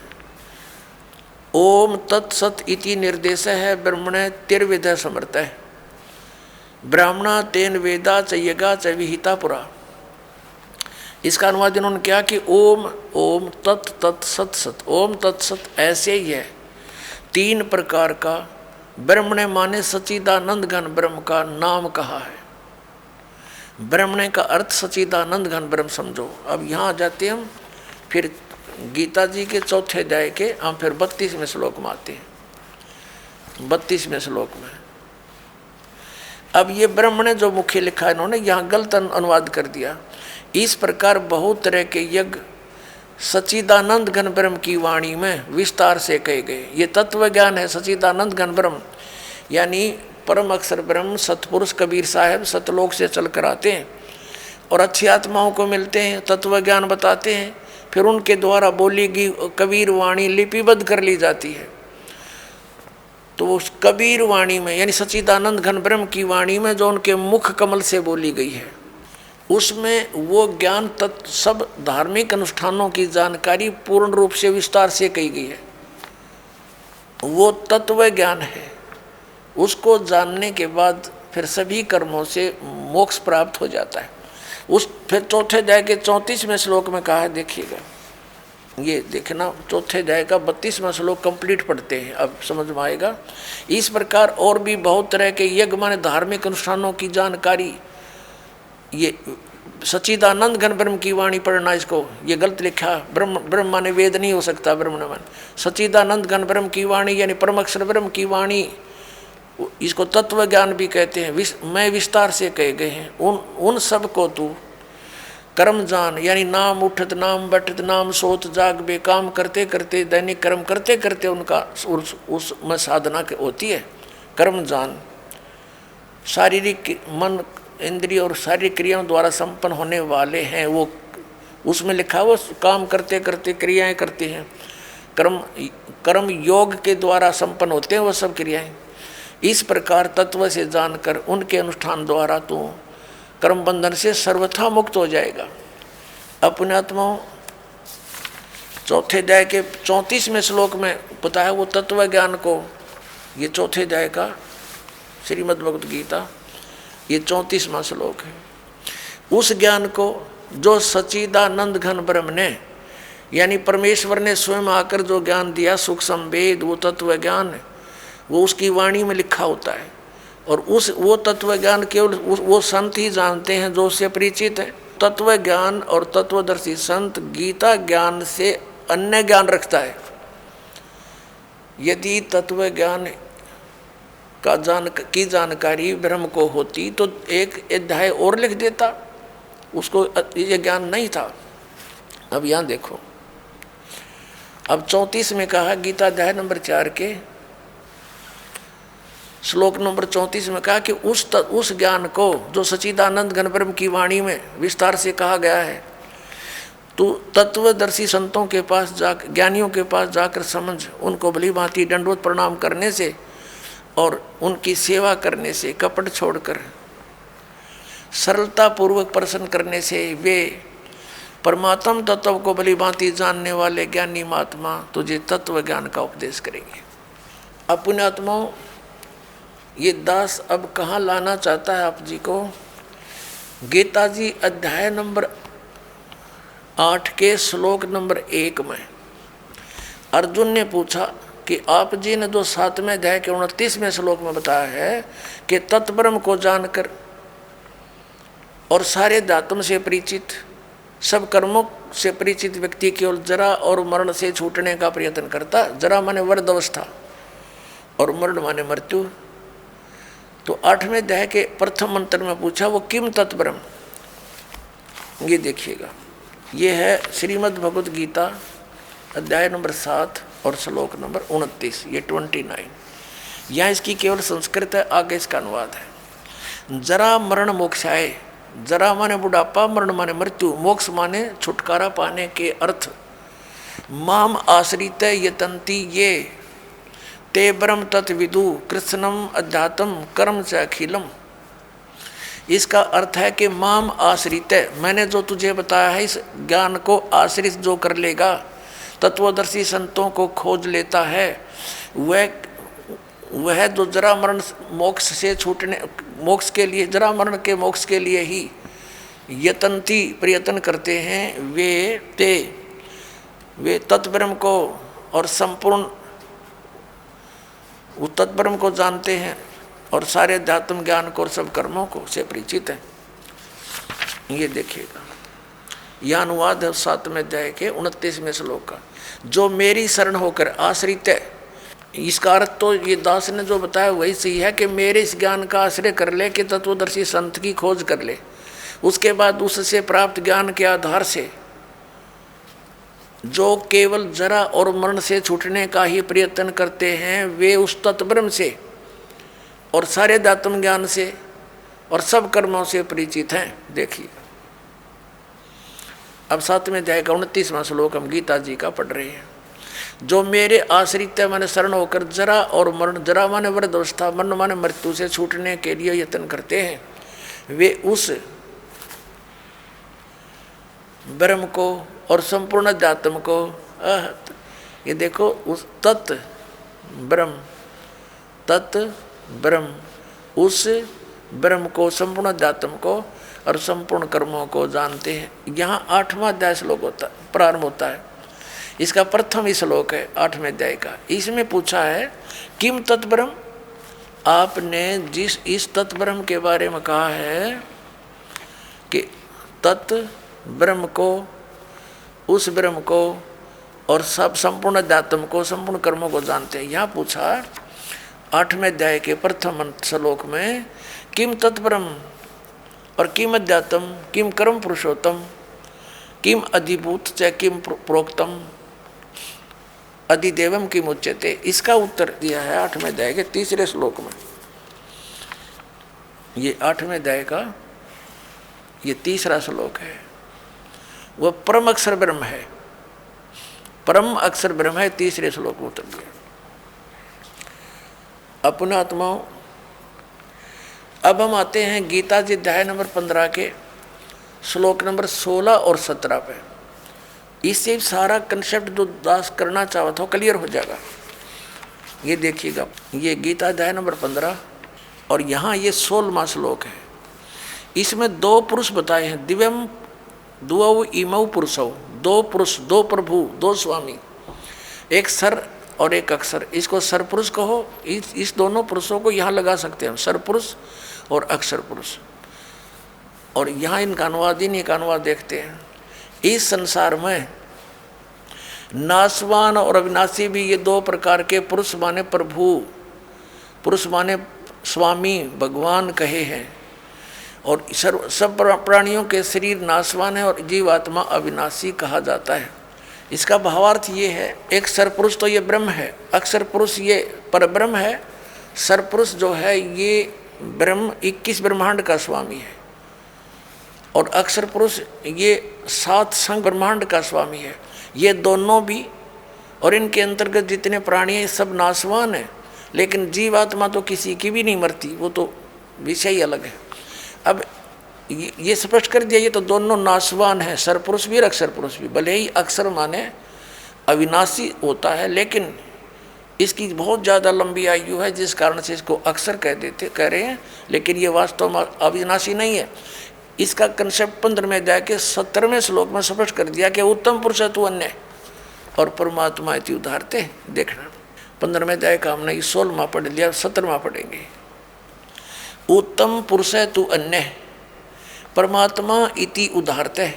ओम तत्सत इति निर्देश है ब्रह्मणे तिर्विध समर्थ है ब्राह्मणा तेन वेदा च यज्ञा च विहिता पुरा। इसका अनुवाद इन्होंने क्या कि ओम ओम तत् तत् सत सत, ओम तत्सत ऐसे ही है। 3 प्रकार का ब्रह्मणे माने सच्चिदानंद घन ब्रह्म का नाम कहा है। ब्रह्मणे का अर्थ सच्चिदानंद घन ब्रह्म समझो। अब यहाँ आ जाते हम फिर गीता जी के 4थे अध्याय के हम फिर 32वें श्लोक में आते हैं। 32वें श्लोक में अब ये ब्रह्मणे जो मुख्य लिखा है इन्होंने यहाँ गलत अनुवाद कर दिया। इस प्रकार बहुत तरह के यज्ञ सच्चिदानंद घन ब्रह्म की वाणी में विस्तार से कहे गए। ये तत्व ज्ञान है सच्चिदानंद घन ब्रह्म, यानी परम अक्षर ब्रह्म सतपुरुष कबीर साहब सतलोक से चल कर आते हैं और अच्छी आत्माओं को मिलते हैं, तत्व ज्ञान बताते हैं, फिर उनके द्वारा बोली गई कबीर वाणी लिपिबद्ध कर ली जाती है। तो उस कबीर वाणी में यानी सच्चिदानंद घन ब्रह्म की वाणी में जो उनके मुख कमल से बोली गई है उसमें वो ज्ञान तत्व सब धार्मिक अनुष्ठानों की जानकारी पूर्ण रूप से विस्तार से कही गई है। वो तत्व ज्ञान है, उसको जानने के बाद फिर सभी कर्मों से मोक्ष प्राप्त हो जाता है। उस फिर 4थे अध्याय के 34वें श्लोक में कहा है, देखिएगा ये देखना 4थे अध्याय का 32वां श्लोक कंप्लीट पढ़ते हैं, अब समझ में आएगा। इस प्रकार और भी बहुत तरह के यज्ञ माने धार्मिक अनुष्ठानों की जानकारी, ये सच्चिदानंद घन ब्रह्म की वाणी पढ़ना, इसको ये गलत लिखा। ब्रह्म माने वेद नहीं हो सकता, ब्रह्म ने माने सच्चिदानंद घन ब्रह्म की वाणी यानी परम अक्षर ब्रह्म की वाणी, इसको तत्व ज्ञान भी कहते हैं। मैं विस्तार से कहे गए हैं उन सब को तू कर्म जान, यानी नाम उठत नाम बैठत नाम सोत जाग बे, काम करते करते दैनिक कर्म करते करते उनका उसमें साधना होती है। कर्म जान शारीरिक मन इंद्रिय और शारीरिक क्रियाओं द्वारा संपन्न होने वाले हैं, वो उसमें लिखा वो काम करते करते क्रियाएं करते हैं। कर्म योग के द्वारा संपन्न होते हैं वो सब क्रियाएं। इस प्रकार तत्व से जानकर उनके अनुष्ठान द्वारा तू कर्म बंधन से सर्वथा मुक्त हो जाएगा। अपने आत्माओं 4थे अध्याय के 34वें श्लोक में पता है वो तत्व ज्ञान को, ये 4थे अध्याय का श्रीमद् भगवत गीता ये 34वां श्लोक है। उस ज्ञान को जो सच्चिदानंद घन ब्रह्म ने यानी परमेश्वर ने स्वयं आकर जो ज्ञान दिया सुख संवेद, वो तत्व ज्ञान है, वो उसकी वाणी में लिखा होता है। और वो तत्व ज्ञान केवल वो संत ही जानते हैं जो उससे परिचित है। तत्व ज्ञान और तत्वदर्शी संत गीता ज्ञान से अन्य ज्ञान रखता है। यदि तत्व ज्ञान की जानकारी ब्रह्म को होती तो एक अध्याय और लिख देता, उसको ये ज्ञान नहीं था। अब यहाँ देखो, अब 34 में कहा, गीता अध्याय नंबर 4 के श्लोक नंबर 34 में कहा कि उस ज्ञान को जो सच्चिदानंद घन ब्रह्म की वाणी में विस्तार से कहा गया है, तो तत्वदर्शी संतों के पास जा, ज्ञानियों के पास जाकर समझ, उनको भली भांति दंडवत प्रणाम करने से और उनकी सेवा करने से, कपट छोड़कर सरलता पूर्वक प्रसन्न करने से वे परमात्म तत्व को भली भांति जानने वाले ज्ञानी महात्मा तुझे तत्व ज्ञान का उपदेश करेंगे। अपने आत्माओं, ये दास अब कहाँ लाना चाहता है आप जी को? गीता जी अध्याय नंबर 8 के श्लोक नंबर 1 में अर्जुन ने पूछा कि आप जी ने जो 7वें अध्याय के 29वें श्लोक में बताया है कि तत्ब्रह्म को जानकर और सारे दातुम से परिचित, सब कर्मों से परिचित व्यक्ति केवल जरा और मरण से छूटने का प्रयत्न करता। जरा माने वृद्ध अवस्था और मरण माने मृत्यु। तो 8वें अध्याय के प्रथम मंत्र में पूछा वो किम तत्ब्रह्म। ये देखिएगा, ये है श्रीमद् भगवद गीता अध्याय नंबर 7 और श्लोक नंबर 29, ये 29। यहाँ इसकी केवल संस्कृत है, आगे इसका अनुवाद है। जरा मरण मोक्षाय, जरा माने बुढ़ापा, मरण माने मृत्यु, मोक्ष माने छुटकारा पाने के अर्थ। माम आश्रित यतंती ये ते ब्रह्म तत्विदु कृष्णम अध्यात्म कर्म च अखिलम। इसका अर्थ है कि माम आश्रित, मैंने जो तुझे बताया है इस ज्ञान को आश्रित जो कर लेगा, तत्वदर्शी संतों को खोज लेता है, वह जो जरा मरण मोक्ष से छूटने, मोक्ष के लिए, जरा मरण के मोक्ष के लिए ही यतंती प्रयत्न करते हैं, वे तत्ब्रह्म को और संपूर्ण वो तत्ब्रह्म को जानते हैं और सारे अध्यात्म ज्ञान को और सब कर्मों को से परिचित हैं। ये देखिएगा, यह अनुवाद है 7वें अध्याय के 29वें श्लोक का। जो मेरी शरण होकर आश्रित है, इसका अर्थ तो ये दास ने जो बताया वही सही है कि मेरे इस ज्ञान का आश्रय कर ले, कि तत्वदर्शी संत की खोज कर ले, उसके बाद उससे प्राप्त ज्ञान के आधार से जो केवल जरा और मरण से छूटने का ही प्रयत्न करते हैं, वे उस तत्ब्रह्म से और सारे दातम ज्ञान से और सब कर्मों से परिचित हैं। देखिए, अब 7वें अध्याय का 29वां श्लोक हम गीता जी का पढ़ रहे हैं। जो मेरे आश्रित माने शरण होकर जरा और मरण, जरा माने वृद्ध अवस्था, मरण माने मृत्यु से छूटने के लिए यत्न करते हैं, वे उस ब्रह्म को और संपूर्ण अध्यात्म को, ये देखो, उस तत् ब्रह्म, उस ब्रह्म को, संपूर्ण अध्यात्म को और संपूर्ण कर्मों को जानते हैं। यहाँ 8वां अध्याय श्लोक होता, प्रारंभ होता है। इसका प्रथम ही श्लोक है 8वें अध्याय का। इसमें पूछा है किम तत्ब्रह्म, आपने जिस इस तत्ब्रह्म के बारे में कहा है कि तत्ब्रह्म को, उस ब्रह्म को और सब संपूर्ण अध्यात्म को, संपूर्ण कर्मों को जानते हैं। यहाँ पूछा 8वें अध्याय के प्रथम श्लोक में किम तत्ब्रह्म और किम अध्यात्म, किम कर्म पुरुषोत्तम, किम अधिभूत च किम प्रोक्तम अधिदेवम किम उच्यते। इसका उत्तर दिया है 8वें अध्याय के 3रे श्लोक में। ये 8वें अध्याय का ये 3रा श्लोक है। वह परम अक्षर ब्रह्म है, परम अक्षर ब्रह्म है, 3रे श्लोक में उत्तर दिया। अपने आत्माओं, अब हम आते हैं गीता जी अध्याय नंबर 15 के श्लोक नंबर 16 और 17 पे। इससे सारा कंसेप्ट जो दास करना चाहता हो क्लियर हो जाएगा। ये देखिएगा, ये गीता अध्याय नंबर 15 और यहाँ ये 16वां श्लोक है। इसमें 2 पुरुष बताए हैं, दिव्यम द्वौ इमौ पुरुषौ, 2 पुरुष, 2 प्रभु, 2 स्वामी, एक सर और एक अक्षर। इसको सर पुरुष कहो। इस दोनों पुरुषों को यहाँ लगा सकते हैं, सर पुरुष और अक्षर पुरुष। और यहाँ इनका अनुवाद, इन्हीं का अनुवाद देखते हैं। इस संसार में नाशवान और अविनाशी भी ये 2 प्रकार के पुरुष माने प्रभु, पुरुष माने स्वामी भगवान कहे हैं। और सब प्राणियों के शरीर नाशवान है और जीवात्मा अविनाशी कहा जाता है। इसका भावार्थ ये है, एक सरपुरुष तो ये ब्रह्म है, अक्षर पुरुष ये परब्रह्म है। सरपुरुष जो है ये ब्रह्म 21 ब्रह्मांड का स्वामी है और अक्षर पुरुष ये 7 संग ब्रह्मांड का स्वामी है। ये दोनों भी और इनके अंतर्गत जितने प्राणी हैं सब नाशवान है, लेकिन जीवात्मा तो किसी की भी नहीं मरती, वो तो विषय ही अलग है। अब ये स्पष्ट कर दिया, ये तो दोनों नाशवान है, सरपुरुष भी और अक्षर पुरुष भी। भले ही अक्षर माने अविनाशी होता है, लेकिन इसकी बहुत ज़्यादा लंबी आयु है, जिस कारण से इसको अक्षर कह रहे हैं, लेकिन ये वास्तव में अविनाशी नहीं है। इसका कंसेप्ट 15वें अध्याय के 17वें श्लोक में स्पष्ट कर दिया कि उत्तम पुरुष है तू अन्य और परमात्मा इति उदाहरते। देखना 15वें अध्याय का हमने 16वां पढ़ लिया, 17वां पढ़ेंगे। उत्तम पुरुष है तू अन्य परमात्मा इति उदाहरते,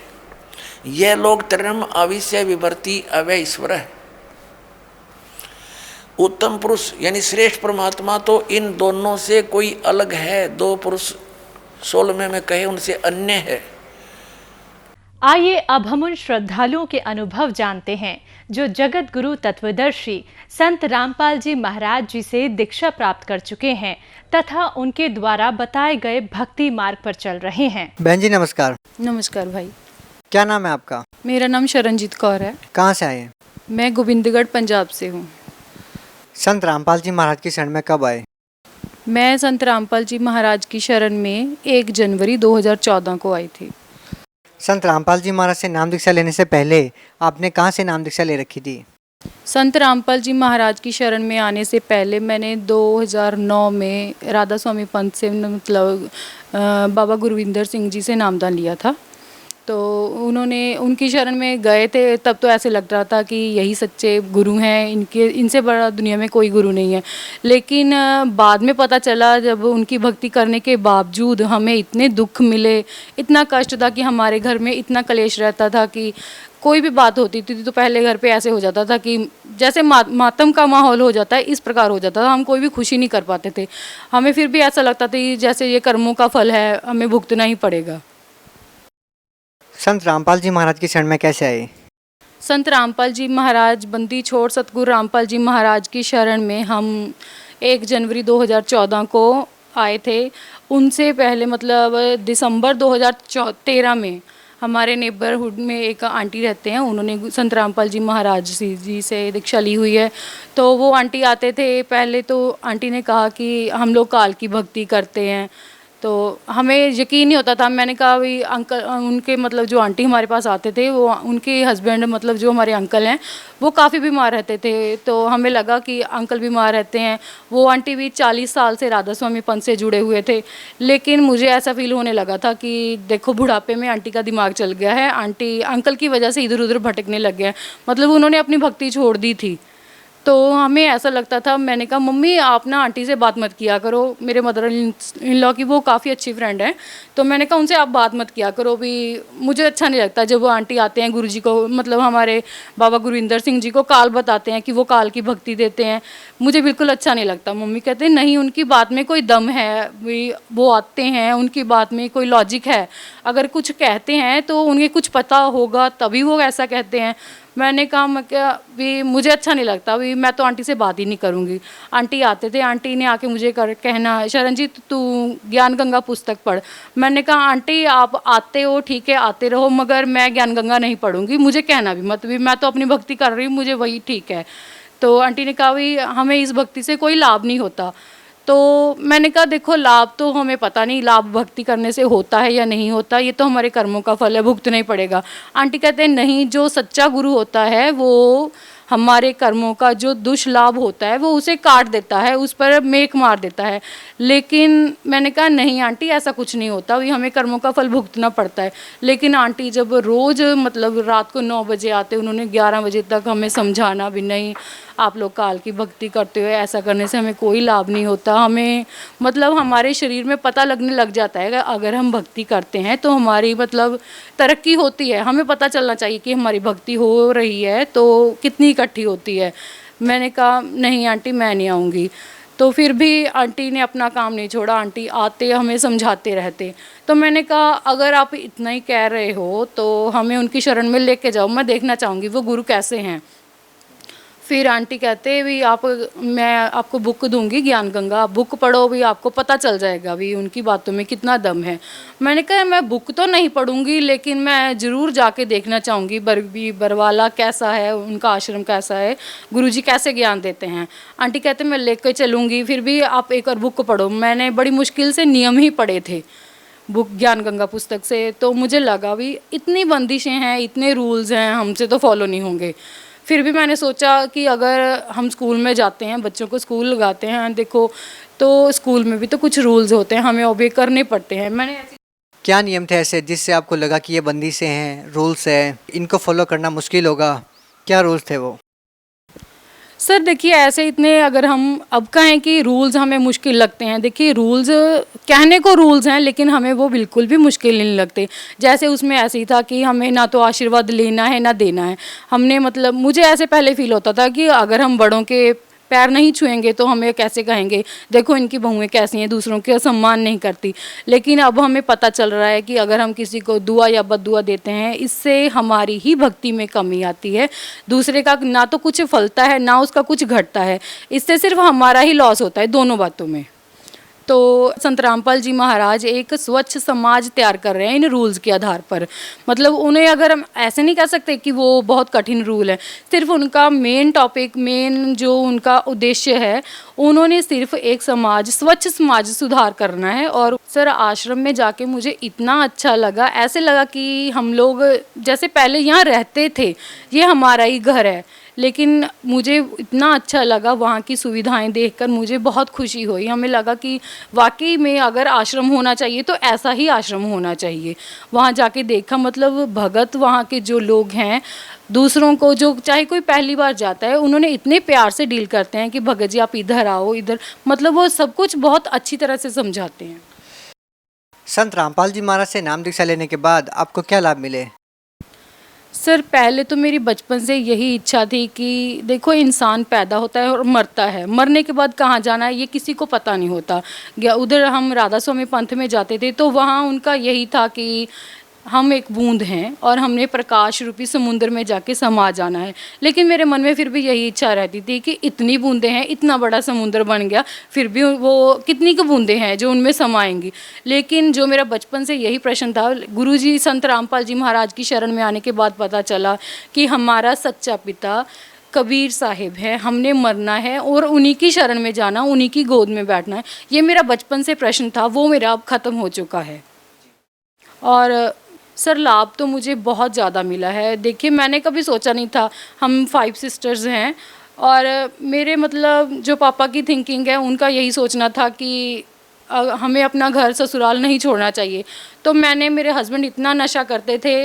यह लोग तरम आविष्य विभर्ति अवय ईश्वर है। उत्तम पुरुष यानी श्रेष्ठ परमात्मा तो इन दोनों से कोई अलग है, दो पुरुष 16वें में कहे उनसे अन्य है। आइए अब हम उन श्रद्धालुओं के अनुभव जानते हैं जो जगत गुरु तत्वदर्शी संत रामपाल जी महाराज जी से दीक्षा प्राप्त कर चुके हैं तथा उनके द्वारा बताए गए भक्ति मार्ग पर चल रहे हैं। बहन जी नमस्कार। नमस्कार भाई। क्या नाम है आपका? मेरा नाम शरणजीत कौर है। कहाँ से आए हैं? मैं गोविंदगढ़ पंजाब से हूँ। संत रामपाल जी महाराज की शरण में कब आए? मैं संत रामपाल जी महाराज की शरण में 1 जनवरी 2014 को आई थी। संत रामपाल जी महाराज से नाम दीक्षा लेने से पहले आपने कहाँ से नाम दीक्षा ले रखी थी? संत रामपाल जी महाराज की शरण में आने से पहले मैंने 2009 में राधा स्वामी पंत से मतलब बाबा गुरविंदर सिंह जी से नामदान लिया था। तो उनकी शरण में गए थे, तब तो ऐसे लग रहा था कि यही सच्चे गुरु हैं, इनसे बड़ा दुनिया में कोई गुरु नहीं है। लेकिन बाद में पता चला, जब उनकी भक्ति करने के बावजूद हमें इतने दुख मिले, इतना कष्ट था कि हमारे घर में इतना कलेश रहता था कि कोई भी बात होती थी तो पहले घर पे ऐसे हो जाता था कि जैसे मातम का माहौल हो जाता है, इस प्रकार हो जाता था। हम कोई भी खुशी नहीं कर पाते थे। हमें फिर भी ऐसा लगता था कि जैसे ये कर्मों का फल है, हमें भुगतना ही पड़ेगा। संत रामपाल जी महाराज की शरण में कैसे आए? संत रामपाल जी महाराज बंदी छोड़ सतगुरु रामपाल जी महाराज की शरण में हम 1 जनवरी 2014 को आए थे। उनसे पहले मतलब दिसंबर 2013 में हमारे नेबरहुड में एक आंटी रहते हैं, उन्होंने संत रामपाल जी महाराज जी से दीक्षा ली हुई है। तो वो आंटी आते थे, पहले तो आंटी ने कहा कि हम लोग काल की भक्ति करते हैं। तो हमें यकीन नहीं होता था। मैंने कहा भाई अंकल, उनके मतलब जो आंटी हमारे पास आते थे वो उनके हस्बैंड मतलब जो हमारे अंकल हैं वो काफ़ी बीमार रहते थे। तो हमें लगा कि अंकल बीमार रहते हैं। वो आंटी भी 40 साल से राधा स्वामी पंथ से जुड़े हुए थे, लेकिन मुझे ऐसा फील होने लगा था कि देखो बुढ़ापे में आंटी का दिमाग चल गया है, आंटी अंकल की वजह से इधर उधर भटकने लग गए हैं, मतलब उन्होंने अपनी भक्ति छोड़ दी थी। तो हमें ऐसा लगता था, मैंने कहा मम्मी आप ना आंटी से बात मत किया करो। मेरे मदर इन लॉ की वो काफ़ी अच्छी फ्रेंड है, तो मैंने कहा उनसे आप बात मत किया करो भी, मुझे अच्छा नहीं लगता जब वो आंटी आते हैं गुरुजी को, मतलब हमारे बाबा गुरविंदर सिंह जी को काल बताते हैं कि वो काल की भक्ति देते हैं, मुझे बिल्कुल अच्छा नहीं लगता। मम्मी कहते हैं नहीं, उनकी बात में कोई दम है, वो आते हैं, उनकी बात में कोई लॉजिक है, अगर कुछ कहते हैं तो उन्हें कुछ पता होगा तभी वो ऐसा कहते हैं। मैंने कहा मैं क्या भी मुझे अच्छा नहीं लगता भी, मैं तो आंटी से बात ही नहीं करूँगी। आंटी आते थे, आंटी ने आके मुझे कहना शरणजीत तू ज्ञान गंगा पुस्तक पढ़। मैंने कहा आंटी आप आते हो ठीक है, आते रहो, मगर मैं ज्ञान गंगा नहीं पढ़ूँगी, मुझे कहना भी मत भी, मैं तो अपनी भक्ति कर रही हूँ, मुझे वही ठीक है। तो आंटी ने कहा भाई हमें इस भक्ति से कोई लाभ नहीं होता। तो मैंने कहा देखो लाभ तो हमें पता नहीं, लाभ भक्ति करने से होता है या नहीं होता, ये तो हमारे कर्मों का फल है, भुगतना ही पड़ेगा। आंटी कहते हैं नहीं, जो सच्चा गुरु होता है वो हमारे कर्मों का जो दुष्लाभ होता है वो उसे काट देता है, उस पर मेक मार देता है। लेकिन मैंने कहा नहीं आंटी ऐसा कुछ नहीं होता, वही हमें कर्मों का फल भुगतना पड़ता है। लेकिन आंटी जब रोज़ मतलब रात को 9 बजे आते, उन्होंने 11 बजे तक हमें समझाना भी नहीं, आप लोग काल की भक्ति करते हो, ऐसा करने से हमें कोई लाभ नहीं होता। हमें मतलब हमारे शरीर में पता लगने लग जाता है अगर हम भक्ति करते हैं तो हमारी मतलब तरक्की होती है, हमें पता चलना चाहिए कि हमारी भक्ति हो रही है तो कितनी इकट्ठी होती है। मैंने कहा नहीं आंटी मैं नहीं आऊँगी। तो फिर भी आंटी ने अपना काम नहीं छोड़ा, आंटी आते हमें समझाते रहते। तो मैंने कहा अगर आप इतना ही कह रहे हो तो हमें उनकी शरण में लेके जाओ, मैं देखना चाहूँगी वो गुरु कैसे हैं। फिर आंटी कहते भी मैं आपको बुक दूंगी ज्ञान गंगा, आप बुक पढ़ो भी, आपको पता चल जाएगा भी उनकी बातों में कितना दम है। मैंने कहा मैं बुक तो नहीं पढ़ूंगी लेकिन मैं ज़रूर जाके देखना चाहूँगी बरवाला कैसा है, उनका आश्रम कैसा है, गुरुजी कैसे ज्ञान देते हैं। आंटी कहते मैं लेके चलूँगी, फिर भी आप एक और बुक पढ़ो। मैंने बड़ी मुश्किल से नियम ही पढ़े थे बुक ज्ञान गंगा पुस्तक से, तो मुझे लगा भी इतनी बंदिशें हैं, इतने रूल्स हैं, हमसे तो फॉलो नहीं होंगे। फिर भी मैंने सोचा कि अगर हम स्कूल में जाते हैं, बच्चों को स्कूल लगाते हैं, देखो तो स्कूल में भी तो कुछ रूल्स होते हैं, हमें ओबे करने पड़ते हैं। मैंने क्या नियम थे ऐसे जिससे आपको लगा कि ये बंदिशें हैं, रूल्स हैं, इनको फॉलो करना मुश्किल होगा? क्या रूल्स थे वो? सर देखिए ऐसे इतने अगर हम अब कहें कि रूल्स हमें मुश्किल लगते हैं, देखिए रूल्स कहने को रूल्स हैं लेकिन हमें वो बिल्कुल भी मुश्किल नहीं लगते। जैसे उसमें ऐसे ही था कि हमें ना तो आशीर्वाद लेना है ना देना है। हमने मतलब मुझे ऐसे पहले फील होता था कि अगर हम बड़ों के पैर नहीं छुएंगे तो हमें कैसे कहेंगे देखो इनकी बहुएं कैसी हैं, दूसरों के सम्मान नहीं करती। लेकिन अब हमें पता चल रहा है कि अगर हम किसी को दुआ या बद्दुआ देते हैं, इससे हमारी ही भक्ति में कमी आती है। दूसरे का ना तो कुछ फलता है ना उसका कुछ घटता है, इससे सिर्फ हमारा ही लॉस होता है दोनों बातों में। तो संत रामपाल जी महाराज एक स्वच्छ समाज तैयार कर रहे हैं इन रूल्स के आधार पर। मतलब उन्हें अगर हम ऐसे नहीं कह सकते कि वो बहुत कठिन रूल है, सिर्फ उनका मेन टॉपिक, मेन जो उनका उद्देश्य है, उन्होंने सिर्फ एक समाज, स्वच्छ समाज सुधार करना है। और सर आश्रम में जाके मुझे इतना अच्छा लगा, ऐसे लगा कि हम लोग जैसे पहले यहाँ रहते थे, ये हमारा ही घर है। लेकिन मुझे इतना अच्छा लगा वहाँ की सुविधाएं देखकर, मुझे बहुत खुशी हुई। हमें लगा कि वाकई में अगर आश्रम होना चाहिए तो ऐसा ही आश्रम होना चाहिए। वहाँ जाके देखा मतलब भगत वहाँ के जो लोग हैं, दूसरों को जो चाहे कोई पहली बार जाता है उन्होंने इतने प्यार से डील करते हैं कि भगत जी आप इधर आओ इधर, मतलब वो सब कुछ बहुत अच्छी तरह से समझाते हैं। संत रामपाल जी महाराज से नाम दीक्षा लेने के बाद आपको क्या लाभ मिले? सर पहले तो मेरी बचपन से यही इच्छा थी कि देखो इंसान पैदा होता है और मरता है, मरने के बाद कहाँ जाना है ये किसी को पता नहीं होता। उधर हम राधा स्वामी पंथ में जाते थे तो वहाँ उनका यही था कि हम एक बूंद हैं और हमने प्रकाश रूपी समुद्र में जाके समा जाना है। लेकिन मेरे मन में फिर भी यही इच्छा रहती थी कि इतनी बूंदें हैं, इतना बड़ा समुद्र बन गया, फिर भी वो कितनी की बूंदें हैं जो उनमें समाएंगी। लेकिन जो मेरा बचपन से यही प्रश्न था, गुरुजी संत रामपाल जी महाराज की शरण में आने के बाद पता चला कि हमारा सच्चा पिता कबीर साहिब है, हमने मरना है और उन्हीं की शरण में जाना, उन्हीं की गोद में बैठना है। ये मेरा बचपन से प्रश्न था, वो मेरा अब ख़त्म हो चुका है। और सर लाभ तो मुझे बहुत ज़्यादा मिला है। देखिए मैंने कभी सोचा नहीं था, हम 5 सिस्टर्स हैं और मेरे मतलब जो पापा की थिंकिंग है उनका यही सोचना था कि हमें अपना घर ससुराल नहीं छोड़ना चाहिए। तो मैंने, मेरे हस्बैंड इतना नशा करते थे,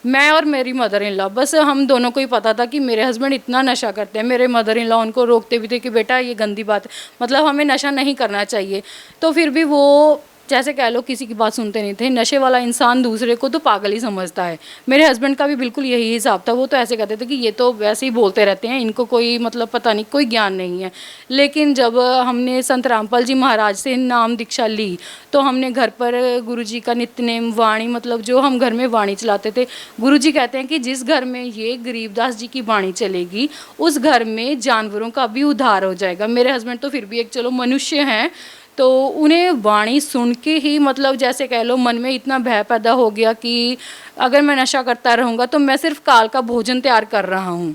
मैं और मेरी मदर इन लॉ, बस हम दोनों को ही पता था कि मेरे हस्बैंड इतना नशा करते हैं। मेरे मदर इन लॉ उनको रोकते भी थे कि बेटा ये गंदी बात है, मतलब हमें नशा नहीं करना चाहिए। तो फिर भी वो जैसे कह लो किसी की बात सुनते नहीं थे। नशे वाला इंसान दूसरे को तो पागल ही समझता है। मेरे हस्बैंड का भी बिल्कुल यही हिसाब था, वो तो ऐसे कहते थे कि ये तो वैसे ही बोलते रहते हैं, इनको कोई मतलब पता नहीं, कोई ज्ञान नहीं है। लेकिन जब हमने संत रामपाल जी महाराज से नाम दीक्षा ली तो हमने घर पर गुरुजी का नित्यनेम वाणी, मतलब जो हम घर में वाणी चलाते थे, गुरुजी कहते हैं कि जिस घर में ये गरीबदास जी की वाणी चलेगी उस घर में जानवरों का भी उद्धार हो जाएगा। मेरे हस्बैंड तो फिर भी एक चलो मनुष्य हैं, तो उन्हें वाणी सुन के ही मतलब जैसे कह लो मन में इतना भय पैदा हो गया कि अगर मैं नशा करता रहूँगा तो मैं सिर्फ काल का भोजन तैयार कर रहा हूँ।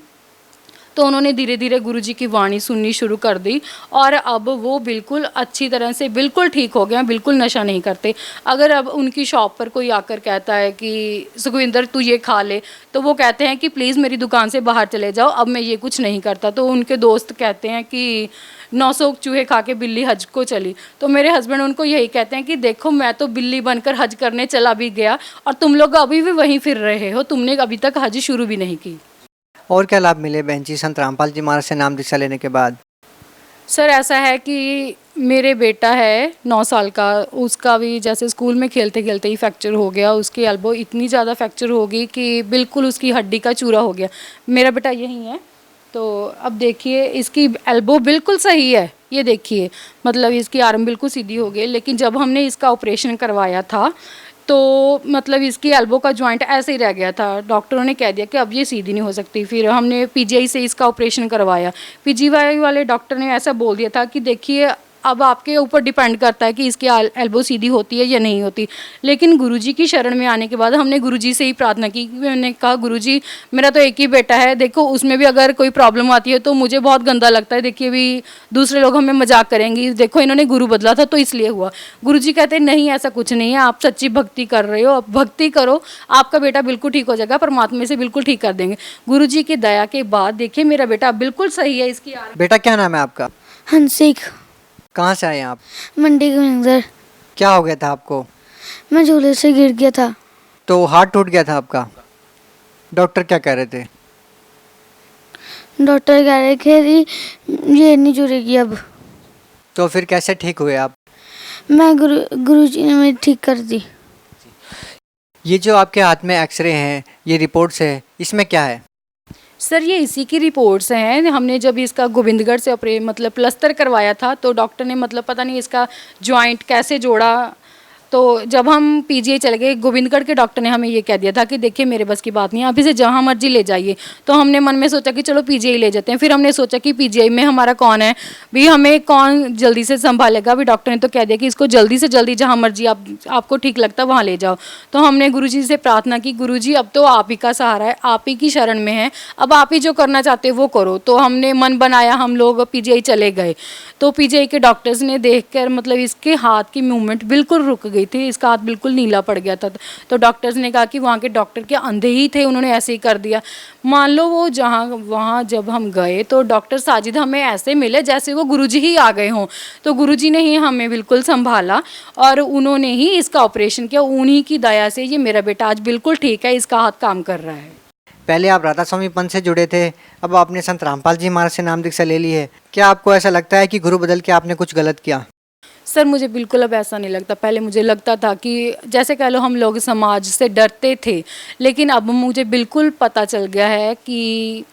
तो उन्होंने धीरे धीरे गुरुजी की वाणी सुननी शुरू कर दी और अब वो बिल्कुल अच्छी तरह से बिल्कुल ठीक हो गए, बिल्कुल नशा नहीं करते। अगर अब उनकी शॉप पर कोई आकर कहता है कि सुखविंदर तू ये खा ले, तो वो कहते हैं कि प्लीज़ मेरी दुकान से बाहर चले जाओ, अब मैं ये कुछ नहीं करता। तो उनके दोस्त कहते हैं कि 900 चूहे खा के बिल्ली हज को चली। तो मेरे हस्बैंड उनको यही कहते हैं कि देखो मैं तो बिल्ली बनकर हज करने चला भी गया और तुम लोग अभी भी वहीं फिर रहे हो, तुमने अभी तक हज शुरू भी नहीं की। और क्या लाभ मिले बहन जी संत रामपाल जी महाराज से नाम दीक्षा लेने के बाद? सर ऐसा है कि मेरे बेटा है 9 साल का, उसका भी जैसे स्कूल में खेलते खेलते ही फ्रैक्चर हो गया। उसकी एल्बो इतनी ज़्यादा फ्रैक्चर हो गई कि बिल्कुल उसकी हड्डी का चूरा हो गया। मेरा बेटा यही है, तो अब देखिए इसकी एल्बो बिल्कुल सही है, ये देखिए, मतलब इसकी आर्म बिल्कुल सीधी हो गई, लेकिन जब हमने इसका ऑपरेशन करवाया था तो मतलब इसकी एल्बो का जॉइंट ऐसे ही रह गया था। डॉक्टरों ने कह दिया कि अब ये सीधी नहीं हो सकती। फिर हमने पीजीआई से इसका ऑपरेशन करवाया। पीजीआई वाले डॉक्टर ने ऐसा बोल दिया था कि देखिए अब आपके ऊपर डिपेंड करता है कि इसकी एल्बो सीधी होती है या नहीं होती। लेकिन गुरुजी की शरण में आने के बाद हमने गुरुजी से ही प्रार्थना की। मैंने कहा गुरुजी मेरा तो एक ही बेटा है, देखो उसमें भी अगर कोई प्रॉब्लम आती है तो मुझे बहुत गंदा लगता है। देखिए भी दूसरे लोग हमें मजाक करेंगे, देखो इन्होंने गुरु बदला था तो इसलिए हुआ। गुरुजी कहते हैं नहीं ऐसा कुछ नहीं है, आप सच्ची भक्ति कर रहे हो, अब भक्ति करो, आपका बेटा बिल्कुल ठीक हो जाएगा, परमात्मा से बिल्कुल ठीक कर देंगे। गुरुजी की दया के बाद देखिए मेरा बेटा बिल्कुल सही है। इसकी बेटा क्या नाम है आपका? हंसिक। कहाँ से आए आप? मंडी के अंदर। क्या हो गया था आपको? मैं झूले से गिर गया था। तो हाथ टूट गया था आपका? डॉक्टर क्या कह रहे थे? डॉक्टर कह रहे थे कि ये नहीं जुड़ेगी अब। तो फिर कैसे ठीक हुए आप? मैं गुरुजी ने मेरी ठीक कर दी। ये जो आपके हाथ में एक्सरे हैं, ये रिपोर्ट्स है, इसमें क्या है? सर ये इसी की रिपोर्ट्स हैं। हमने जब इसका गोविंदगढ़ से मतलब प्लस्तर करवाया था तो डॉक्टर ने मतलब पता नहीं इसका जॉइंट कैसे जोड़ा। तो जब हम पीजीआई चले गए, गोविंदगढ़ के डॉक्टर ने हमें ये कह दिया था कि देखिए मेरे बस की बात नहीं है, आप इसे जहाँ मर्जी ले जाइए। तो हमने मन में सोचा कि चलो पीजीआई ले जाते हैं। फिर हमने सोचा कि पीजीआई में हमारा कौन है भी, हमें कौन जल्दी से संभालेगा। भी डॉक्टर ने तो कह दिया कि इसको जल्दी से जल्दी जहाँ मर्जी आपको ठीक लगता है वहाँ ले जाओ। तो हमने गुरुजी से प्रार्थना की, गुरुजी अब तो आप ही का सहारा है, आप ही की शरण में है, अब आप ही जो करना चाहते हो वो करो। तो हमने मन बनाया, हम लोग पीजीआई चले गए। तो पीजीआई के डॉक्टर्स ने देखकर मतलब इसके हाथ की मूवमेंट बिल्कुल रुक गई थी, इसका हाथ बिल्कुल नीला पड़ गया था। तो डॉक्टर्स ने कहा कि वहाँ के डॉक्टर के अंधे ही थे, उन्होंने ऐसे ही कर दिया। मान लो वो वहाँ जब हम गए तो डॉक्टर साजिद हमें ऐसे मिले जैसे वो गुरुजी ही आ गए हों। तो गुरुजी ने ही हमें बिल्कुल संभाला और उन्होंने ही इसका ऑपरेशन किया। उन्हीं की दया से ये मेरा बेटा आज बिल्कुल ठीक है, इसका हाथ काम कर रहा है। पहले आप राधा स्वामी पंथ से जुड़े थे, अब आपने संत रामपाल जी महाराज से नाम दीक्षा ले ली है। क्या आपको ऐसा लगता है कि गुरु बदल के आपने कुछ गलत किया? सर मुझे बिल्कुल अब ऐसा नहीं लगता। पहले मुझे लगता था कि जैसे कह लो हम लोग समाज से डरते थे, लेकिन अब मुझे बिल्कुल पता चल गया है कि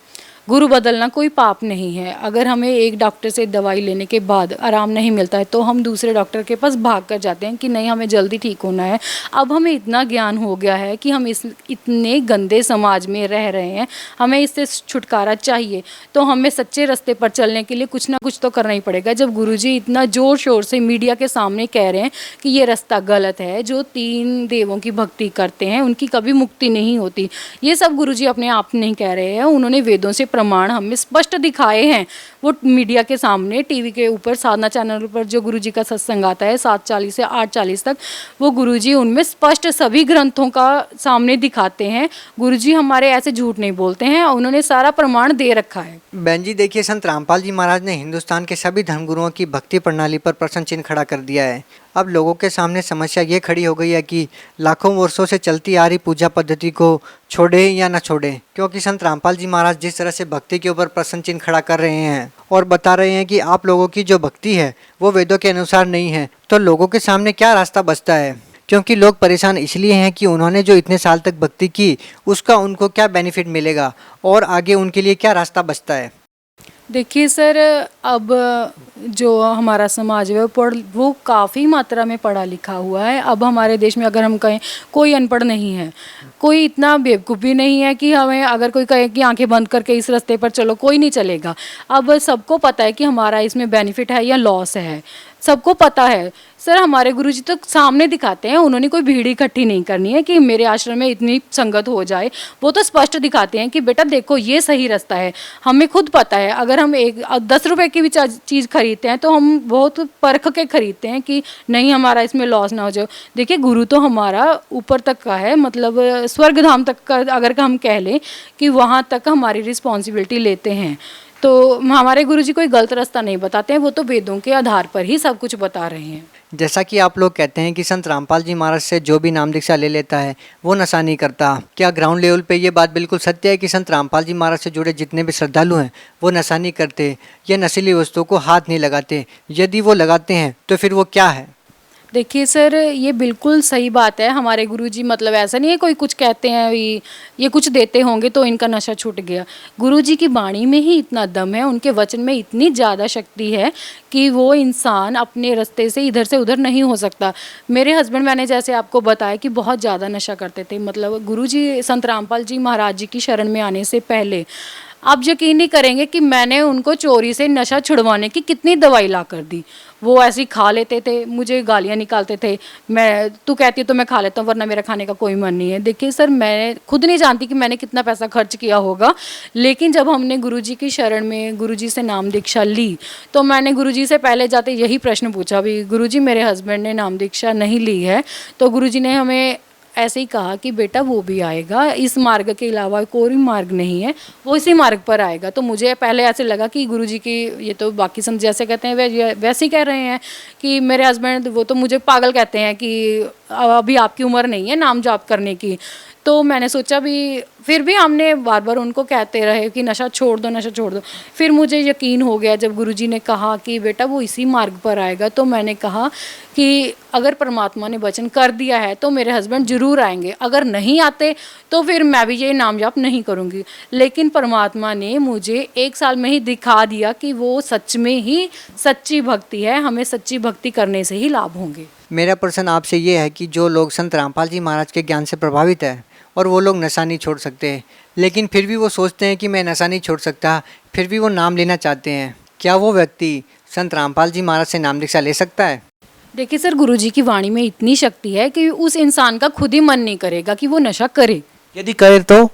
गुरु बदलना कोई पाप नहीं है। अगर हमें एक डॉक्टर से दवाई लेने के बाद आराम नहीं मिलता है तो हम दूसरे डॉक्टर के पास भाग कर जाते हैं कि नहीं हमें जल्दी ठीक होना है। अब हमें इतना ज्ञान हो गया है कि हम इस इतने गंदे समाज में रह रहे हैं, हमें इससे छुटकारा चाहिए। तो हमें सच्चे रास्ते पर चलने के लिए कुछ ना कुछ तो करना ही पड़ेगा। जब गुरुजी इतना ज़ोर शोर से मीडिया के सामने कह रहे हैं कि ये रास्ता गलत है, जो 3 देवों की भक्ति करते हैं उनकी कभी मुक्ति नहीं होती, ये सब गुरुजी अपने आप नहीं कह रहे हैं, उन्होंने वेदों से प्रमाण हमें स्पष्ट दिखाए हैं। वो मीडिया के सामने टीवी के ऊपर साधना चैनल पर जो गुरुजी का सत्संग आता है 7:40 से 8:40 तक, वो गुरुजी उनमें स्पष्ट सभी ग्रंथों का सामने दिखाते हैं। गुरुजी हमारे ऐसे झूठ नहीं बोलते हैं, उन्होंने सारा प्रमाण दे रखा है। बहन जी देखिए, संत रामपाल जी महाराज ने हिंदुस्तान के सभी धर्मगुरुओं की भक्ति प्रणाली पर प्रश्न चिन्ह खड़ा कर दिया है। अब लोगों के सामने समस्या ये खड़ी हो गई है कि लाखों वर्षों से चलती आ रही पूजा पद्धति को छोड़े या न छोड़े, क्योंकि संत रामपाल जी महाराज जिस तरह से भक्ति के ऊपर प्रश्न चिन्ह खड़ा कर रहे हैं और बता रहे हैं कि आप लोगों की जो भक्ति है वो वेदों के अनुसार नहीं है, तो लोगों के सामने क्या रास्ता बचता है? क्योंकि लोग परेशान इसलिए हैं कि उन्होंने जो इतने साल तक भक्ति की उसका उनको क्या बेनिफिट मिलेगा और आगे उनके लिए क्या रास्ता बचता है। देखिए सर, अब जो हमारा समाज है वो काफ़ी मात्रा में पढ़ा लिखा हुआ है। अब हमारे देश में अगर हम कहें कोई अनपढ़ नहीं है, कोई इतना बेवकूफ़ भी नहीं है कि हमें अगर कोई कहे कि आंखें बंद करके इस रास्ते पर चलो, कोई नहीं चलेगा। अब सबको पता है कि हमारा इसमें बेनिफिट है या लॉस है, सबको पता है। सर हमारे गुरुजी तो सामने दिखाते हैं, उन्होंने कोई भीड़ इकट्ठी नहीं करनी है कि मेरे आश्रम में इतनी संगत हो जाए। वो तो स्पष्ट दिखाते हैं कि बेटा देखो ये सही रास्ता है। हमें खुद पता है, अगर हम 10 रुपए की भी चीज़ खरीदते हैं तो हम बहुत परख के खरीदते हैं कि नहीं हमारा इसमें लॉस ना हो जाए। देखिए गुरु तो हमारा ऊपर तक का है, मतलब स्वर्ग धाम तक का अगर हम कह लें कि वहाँ तक हमारी रिस्पॉन्सिबिलिटी लेते हैं। तो हमारे गुरुजी कोई गलत रास्ता नहीं बताते हैं, वो तो वेदों के आधार पर ही सब कुछ बता रहे हैं। जैसा कि आप लोग कहते हैं कि संत रामपाल जी महाराज से जो भी नाम दीक्षा ले लेता है वो नशा नहीं करता, क्या ग्राउंड लेवल पे ये बात बिल्कुल सत्य है कि संत रामपाल जी महाराज से जुड़े जितने भी श्रद्धालु हैं वो नशा नहीं करते या नशीली वस्तुओं को हाथ नहीं लगाते? यदि वो लगाते हैं तो फिर वो क्या है? देखिए सर, ये बिल्कुल सही बात है। हमारे गुरुजी मतलब ऐसा नहीं है कोई कुछ कहते हैं ये कुछ देते होंगे तो इनका नशा छूट गया। गुरुजी की वाणी में ही इतना दम है, उनके वचन में इतनी ज़्यादा शक्ति है कि वो इंसान अपने रास्ते से इधर से उधर नहीं हो सकता। मेरे हस्बैंड, मैंने जैसे आपको बताया कि बहुत ज़्यादा नशा करते थे। मतलब गुरुजी संत रामपाल जी महाराज जी की शरण में आने से पहले आप यकीन नहीं करेंगे कि मैंने उनको चोरी से नशा छुड़वाने की कितनी दवाई ला कर दी। वो ऐसे ही खा लेते थे, मुझे गालियाँ निकालते थे। तू कहती है तो मैं खा लेता हूँ, वरना मेरा खाने का कोई मन नहीं है। देखिए सर, मैं खुद नहीं जानती कि मैंने कितना पैसा खर्च किया होगा, लेकिन जब हमने गुरुजी की शरण में गुरुजी से नाम दीक्षा ली तो मैंने गुरुजी से पहले जाते यही प्रश्न पूछा भी, गुरुजी मेरे हस्बैंड ने नाम दीक्षा नहीं ली है। तो गुरुजी ने हमें ऐसे ही कहा कि बेटा वो भी आएगा, इस मार्ग के अलावा कोई मार्ग नहीं है, वो इसी मार्ग पर आएगा। तो मुझे पहले ऐसे लगा कि गुरुजी की ये तो बाकी संत जैसे कहते हैं वैसे ही कह रहे हैं कि मेरे हस्बैंड वो तो मुझे पागल कहते हैं कि अभी आपकी उम्र नहीं है नाम जाप करने की। तो मैंने सोचा भी, फिर भी हमने बार बार उनको कहते रहे कि नशा छोड़ दो, नशा छोड़ दो। फिर मुझे यकीन हो गया जब गुरुजी ने कहा कि बेटा वो इसी मार्ग पर आएगा। तो मैंने कहा कि अगर परमात्मा ने वचन कर दिया है तो मेरे हस्बैंड ज़रूर आएंगे, अगर नहीं आते तो फिर मैं भी ये नाम जाप नहीं करूँगी। लेकिन परमात्मा ने मुझे 1 साल में ही दिखा दिया कि वो सच में ही सच्ची भक्ति है, हमें सच्ची भक्ति करने से ही लाभ होंगे। मेरा प्रश्न आपसे ये है कि जो लोग संत रामपाल जी महाराज के ज्ञान से प्रभावित है और वो लोग नशा नहीं छोड़ सकते, लेकिन फिर भी वो सोचते हैं कि मैं नशा नहीं छोड़ सकता, फिर भी वो नाम लेना चाहते हैं, क्या वो व्यक्ति संत रामपाल जी महाराज से नाम दीक्षा ले सकता है? देखिए सर, गुरुजी की वाणी में इतनी शक्ति है कि उस इंसान का खुद ही मन नहीं करेगा कि वो नशा करे। यदि करे तो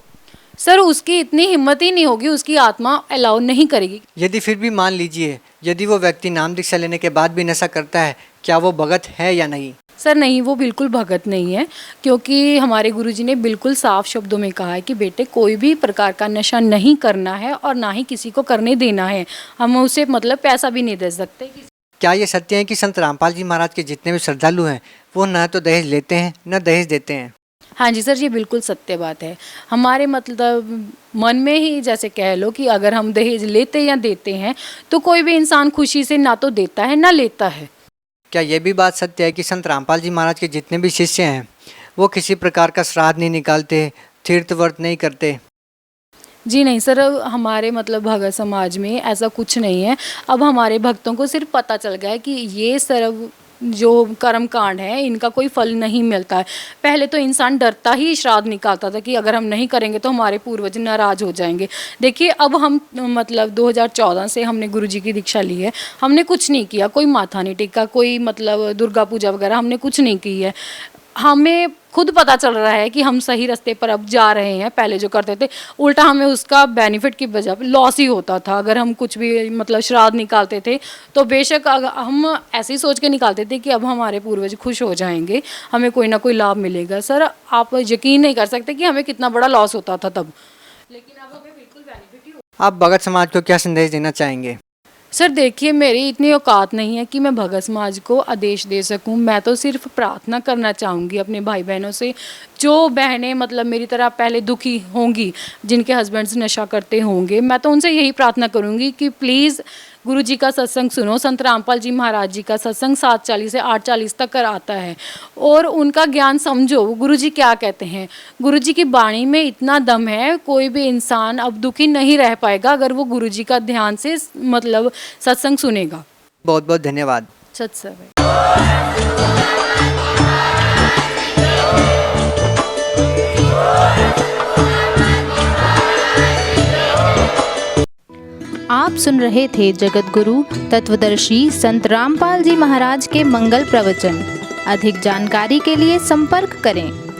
सर उसकी इतनी हिम्मत ही नहीं होगी, उसकी आत्मा अलाउ नहीं करेगी। यदि फिर भी मान लीजिए यदि वो व्यक्ति नाम दीक्षा लेने के बाद भी नशा करता है, क्या वो भगत है या नहीं? सर नहीं, वो बिल्कुल भगत नहीं है, क्योंकि हमारे गुरुजी ने बिल्कुल साफ शब्दों में कहा है कि बेटे कोई भी प्रकार का नशा नहीं करना है और ना ही किसी को करने देना है। हम उसे मतलब पैसा भी नहीं दे सकते। क्या ये सत्य है कि संत रामपाल जी महाराज के जितने भी श्रद्धालु हैं वो न तो दहेज लेते हैं न दहेज देते हैं? हाँ जी सर, ये बिल्कुल सत्य बात है। हमारे मतलब मन में ही जैसे कह लो कि अगर हम दहेज लेते या देते हैं तो कोई भी इंसान खुशी से ना तो देता है ना लेता है। क्या ये भी बात सत्य है कि संत रामपाल जी महाराज के जितने भी शिष्य हैं वो किसी प्रकार का श्राद्ध नहीं निकालते, तीर्थ व्रत नहीं करते? जी नहीं सर, हमारे मतलब भगत समाज में ऐसा कुछ नहीं है। अब हमारे भक्तों को सिर्फ पता चल गया है कि ये सर्व जो कर्म कांड है इनका कोई फल नहीं मिलता है। पहले तो इंसान डरता ही श्राद्ध निकालता था कि अगर हम नहीं करेंगे तो हमारे पूर्वज नाराज हो जाएंगे। देखिए अब हम मतलब 2014 से हमने गुरुजी की दीक्षा ली है, हमने कुछ नहीं किया, कोई माथा नहीं टेका, कोई मतलब दुर्गा पूजा वगैरह हमने कुछ नहीं की है। हमें खुद पता चल रहा है कि हम सही रास्ते पर अब जा रहे हैं। पहले जो करते थे उल्टा हमें उसका बेनिफिट की बजाय लॉस ही होता था। अगर हम कुछ भी मतलब श्राद्ध निकालते थे तो बेशक हम ऐसे ही सोच के निकालते थे कि अब हमारे पूर्वज खुश हो जाएंगे, हमें कोई ना कोई लाभ मिलेगा। सर आप यकीन नहीं कर सकते कि हमें कितना बड़ा लॉस होता था तब, लेकिन अब हमें बिल्कुल बेनिफिट ही होता है। आप भगत समाज को क्या संदेश देना चाहेंगे? सर देखिए, मेरी इतनी औकात नहीं है कि मैं भगत समाज को आदेश दे सकूं। मैं तो सिर्फ प्रार्थना करना चाहूँगी अपने भाई बहनों से, जो बहनें मतलब मेरी तरह पहले दुखी होंगी, जिनके हस्बैंड्स नशा करते होंगे, मैं तो उनसे यही प्रार्थना करूँगी कि प्लीज़ गुरुजी का सत्संग सुनो। संत रामपाल जी महाराज जी का सत्संग 7:40 से 8:40 तक कर आता है और उनका ज्ञान समझो। गुरुजी क्या कहते हैं, गुरुजी की वाणी में इतना दम है, कोई भी इंसान अब दुखी नहीं रह पाएगा अगर वो गुरुजी का ध्यान से मतलब सत्संग सुनेगा। बहुत बहुत धन्यवाद। सत्संग आप सुन रहे थे जगत गुरु तत्वदर्शी संत रामपाल जी महाराज के मंगल प्रवचन। अधिक जानकारी के लिए संपर्क करें।